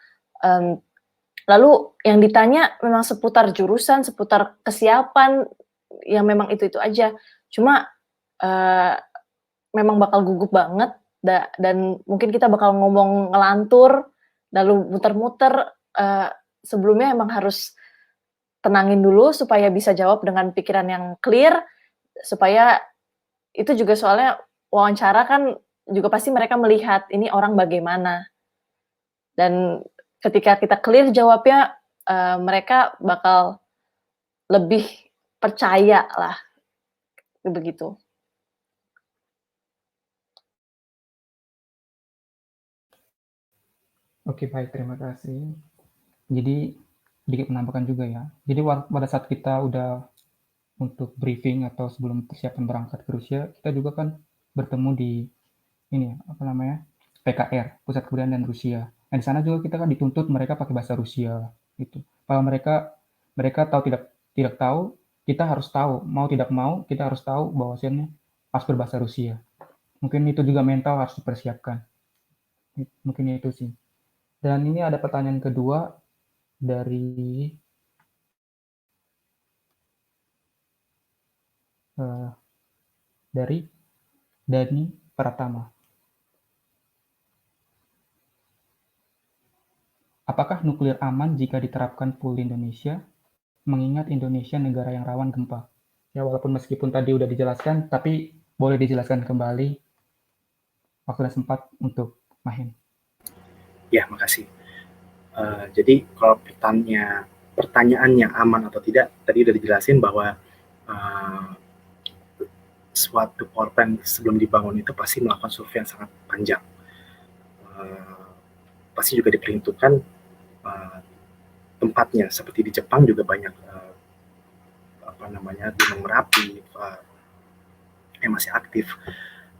Lalu yang ditanya memang seputar jurusan, seputar kesiapan, yang memang itu-itu aja. Cuma memang bakal gugup banget dan mungkin kita bakal ngomong ngelantur, lalu muter-muter. Sebelumnya emang harus tenangin dulu supaya bisa jawab dengan pikiran yang clear, supaya itu juga soalnya wawancara kan juga pasti mereka melihat ini orang bagaimana. Dan ketika kita clear jawabnya, mereka bakal lebih percaya lah, begitu. Oke, baik, terima kasih. Jadi, sedikit menambahkan juga ya. Jadi, pada saat kita udah untuk briefing atau sebelum persiapan berangkat ke Rusia, kita juga kan bertemu di ini apa namanya PKR, Pusat Kebudayaan dan Rusia. Nah, di sana juga kita kan dituntut mereka pakai bahasa Rusia gitu. Kalau mereka tahu tidak tahu, kita harus tahu, mau tidak mau kita harus tahu bahwasannya harus berbahasa Rusia. Mungkin itu juga mental harus dipersiapkan. Mungkin itu sih. Dan ini ada pertanyaan kedua dari Dani Pratama. Apakah nuklir aman jika diterapkan full di Indonesia, mengingat Indonesia negara yang rawan gempa? Ya, walaupun meskipun tadi udah dijelaskan, tapi boleh dijelaskan kembali waktu sempat untuk Mahen. Ya, makasih. Jadi kalau pertanyaannya aman atau tidak, tadi udah dijelasin bahwa suatu power plant sebelum dibangun itu pasti melakukan survei yang sangat panjang. Pasti juga diperhitungkan tempatnya, seperti di Jepang juga banyak gunung Merapi yang masih aktif,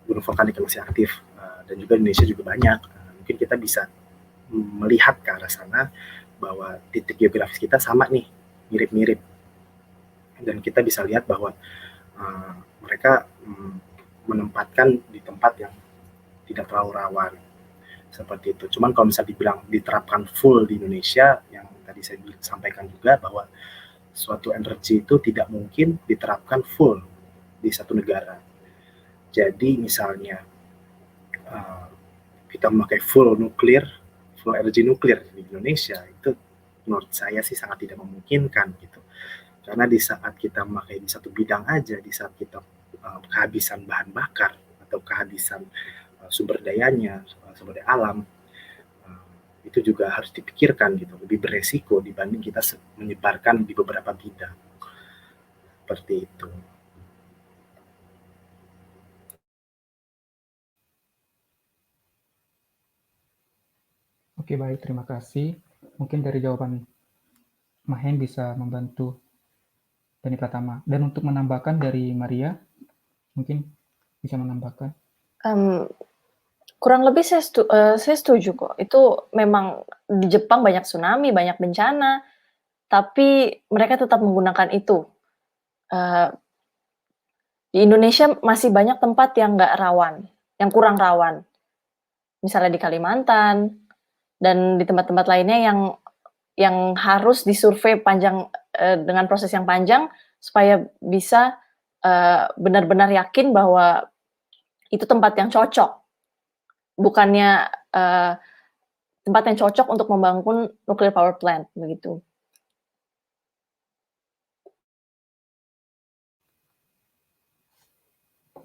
gunung vulkanik yang masih aktif, dan juga Indonesia juga banyak. Mungkin kita bisa melihat ke arah sana bahwa titik geografis kita sama nih, mirip-mirip, dan kita bisa lihat bahwa mereka menempatkan di tempat yang tidak terlalu rawan seperti itu. Cuman kalau misalnya dibilang diterapkan full di Indonesia, yang tadi saya sampaikan juga bahwa suatu energi itu tidak mungkin diterapkan full di satu negara. Jadi misalnya kita memakai full energi nuklir di Indonesia, itu menurut saya sih sangat tidak memungkinkan gitu. Karena di saat kita memakai di satu bidang aja, di saat kita kehabisan bahan bakar atau kehabisan sumber dayanya, sumber daya alam, itu juga harus dipikirkan gitu, lebih beresiko dibanding kita menyebarkan di beberapa bidang. Seperti itu. Oke, baik, terima kasih. Mungkin dari jawaban Mahen bisa membantu Dani Pratama. Dan untuk menambahkan dari Maria, mungkin bisa menambahkan. Kurang lebih saya setuju kok. Itu memang di Jepang banyak tsunami, banyak bencana, tapi mereka tetap menggunakan itu. Di Indonesia masih banyak tempat yang nggak rawan, yang kurang rawan. Misalnya di Kalimantan, dan di tempat-tempat lainnya yang harus disurvei panjang, dengan proses yang panjang, supaya bisa benar-benar yakin bahwa itu tempat yang cocok. Bukannya tempat yang cocok untuk membangun nuclear power plant, begitu.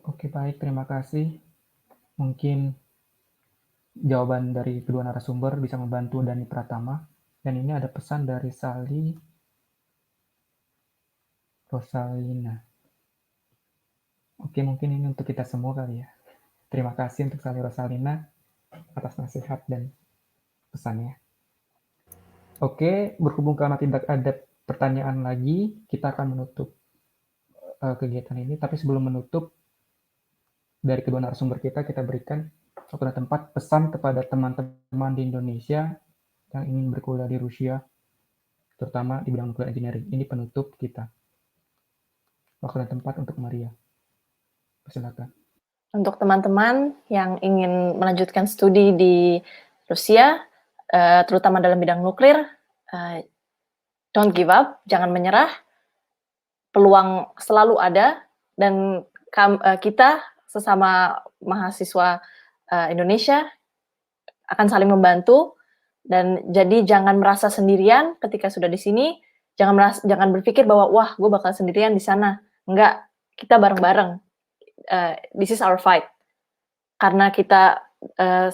Oke, baik, terima kasih. Mungkin jawaban dari kedua narasumber bisa membantu Dani Pratama. Dan ini ada pesan dari Sally Rosalina. Oke, mungkin ini untuk kita semua kali ya. Terima kasih untuk Sally Rosalina atas nasihat dan pesannya. Oke, berhubung karena tidak ada pertanyaan lagi, kita akan menutup kegiatan ini. Tapi sebelum menutup, dari kedua narasumber kita berikan waktu dan tempat pesan kepada teman-teman di Indonesia yang ingin berkuliah di Rusia, terutama di bidang nuclear engineering. Ini penutup kita. Waktu dan tempat untuk Maria. Silakan. Untuk teman-teman yang ingin melanjutkan studi di Rusia, terutama dalam bidang nuklir, don't give up, jangan menyerah. Peluang selalu ada, dan kita sesama mahasiswa Indonesia akan saling membantu. Dan jadi jangan merasa sendirian ketika sudah di sini. Jangan berpikir bahwa wah, gue bakal sendirian di sana. Enggak, kita bareng-bareng. This is our fight. Karena kita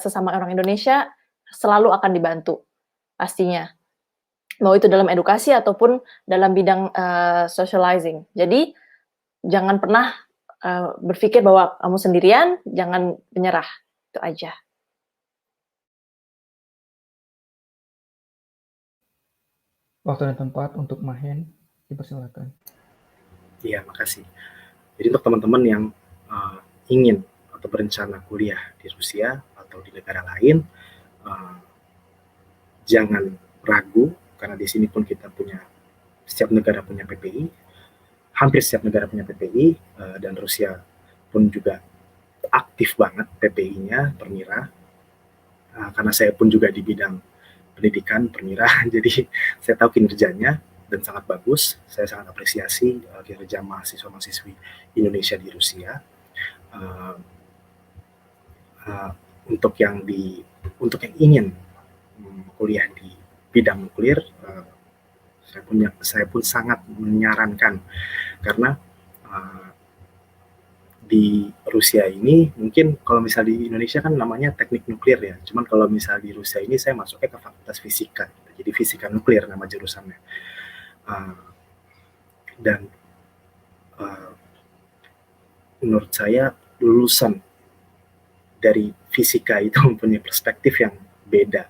sesama orang Indonesia selalu akan dibantu pastinya. Mau itu dalam edukasi ataupun dalam bidang socializing. Jadi jangan pernah berpikir bahwa kamu sendirian, jangan menyerah. Itu aja. Waktu dan tempat untuk Mahen, dipersilakan. Iya, makasih. Jadi untuk teman-teman yang ingin atau berencana kuliah di Rusia atau di negara lain, jangan ragu, karena di sini pun kita punya, setiap negara punya PPI, hampir setiap negara punya PPI, dan Rusia pun juga aktif banget PPI-nya, Permira, karena saya pun juga di bidang pendidikan perwira, jadi saya tahu kinerjanya dan sangat bagus. Saya sangat apresiasi kinerja mahasiswa-mahasiswi Indonesia di Rusia. Uh, uh, untuk yang ingin kuliah di bidang nuklir, saya pun sangat menyarankan, karena di Rusia ini, mungkin kalau misal di Indonesia kan namanya teknik nuklir ya, cuman kalau misal di Rusia ini saya masuknya ke fakultas fisika, jadi fisika nuklir nama jurusannya. Dan menurut saya lulusan dari fisika itu mempunyai perspektif yang beda,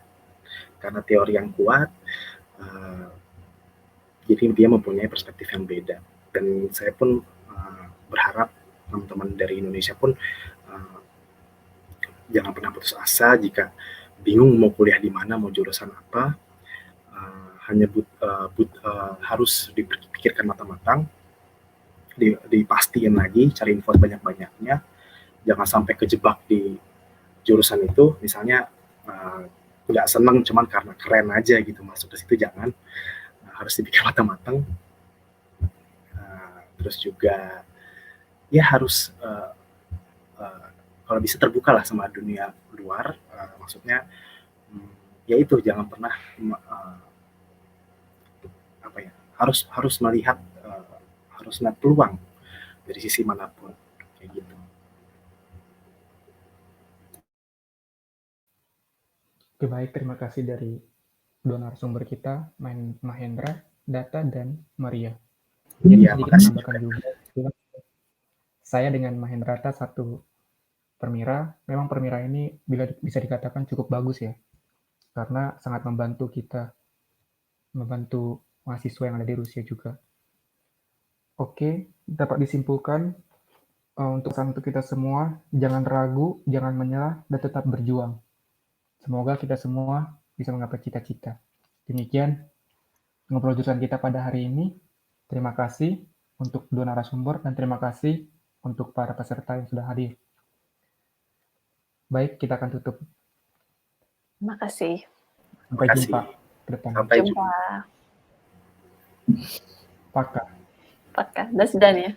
karena teori yang kuat, jadi dia mempunyai perspektif yang beda. Dan saya pun berharap teman-teman dari Indonesia pun jangan pernah putus asa jika bingung mau kuliah di mana, mau jurusan apa. Hanya harus dipikirkan matang-matang, dipastiin lagi, cari info banyak-banyaknya, jangan sampai kejebak di jurusan itu, misalnya nggak seneng cuman karena keren aja gitu masuk ke situ, jangan. Harus dipikir matang-matang. Terus juga ya harus kalau bisa terbuka lah sama dunia luar, maksudnya ya itu, jangan pernah harus melihat peluang dari sisi manapun, kayak gitu. Oke, baik, terima kasih dari dua narasumber kita, Mahendra, Data, dan Maria. Mungkin Ya, sedikit menambahkan juga. Saya dengan Mahendra satu permira. Memang permira ini bisa dikatakan cukup bagus ya, karena sangat membantu mahasiswa yang ada di Rusia juga. Oke, dapat disimpulkan untuk kita semua, jangan ragu, jangan menyerah, dan tetap berjuang. Semoga kita semua bisa menggapai cita-cita. Demikian ngobrol jurusan kita pada hari ini. Terima kasih untuk dua narasumber dan terima kasih untuk para peserta yang sudah hadir. Baik, kita akan tutup. Terima kasih. Sampai jumpa ke depan. Sampai jumpa. Pakai. Pakai. До свидания.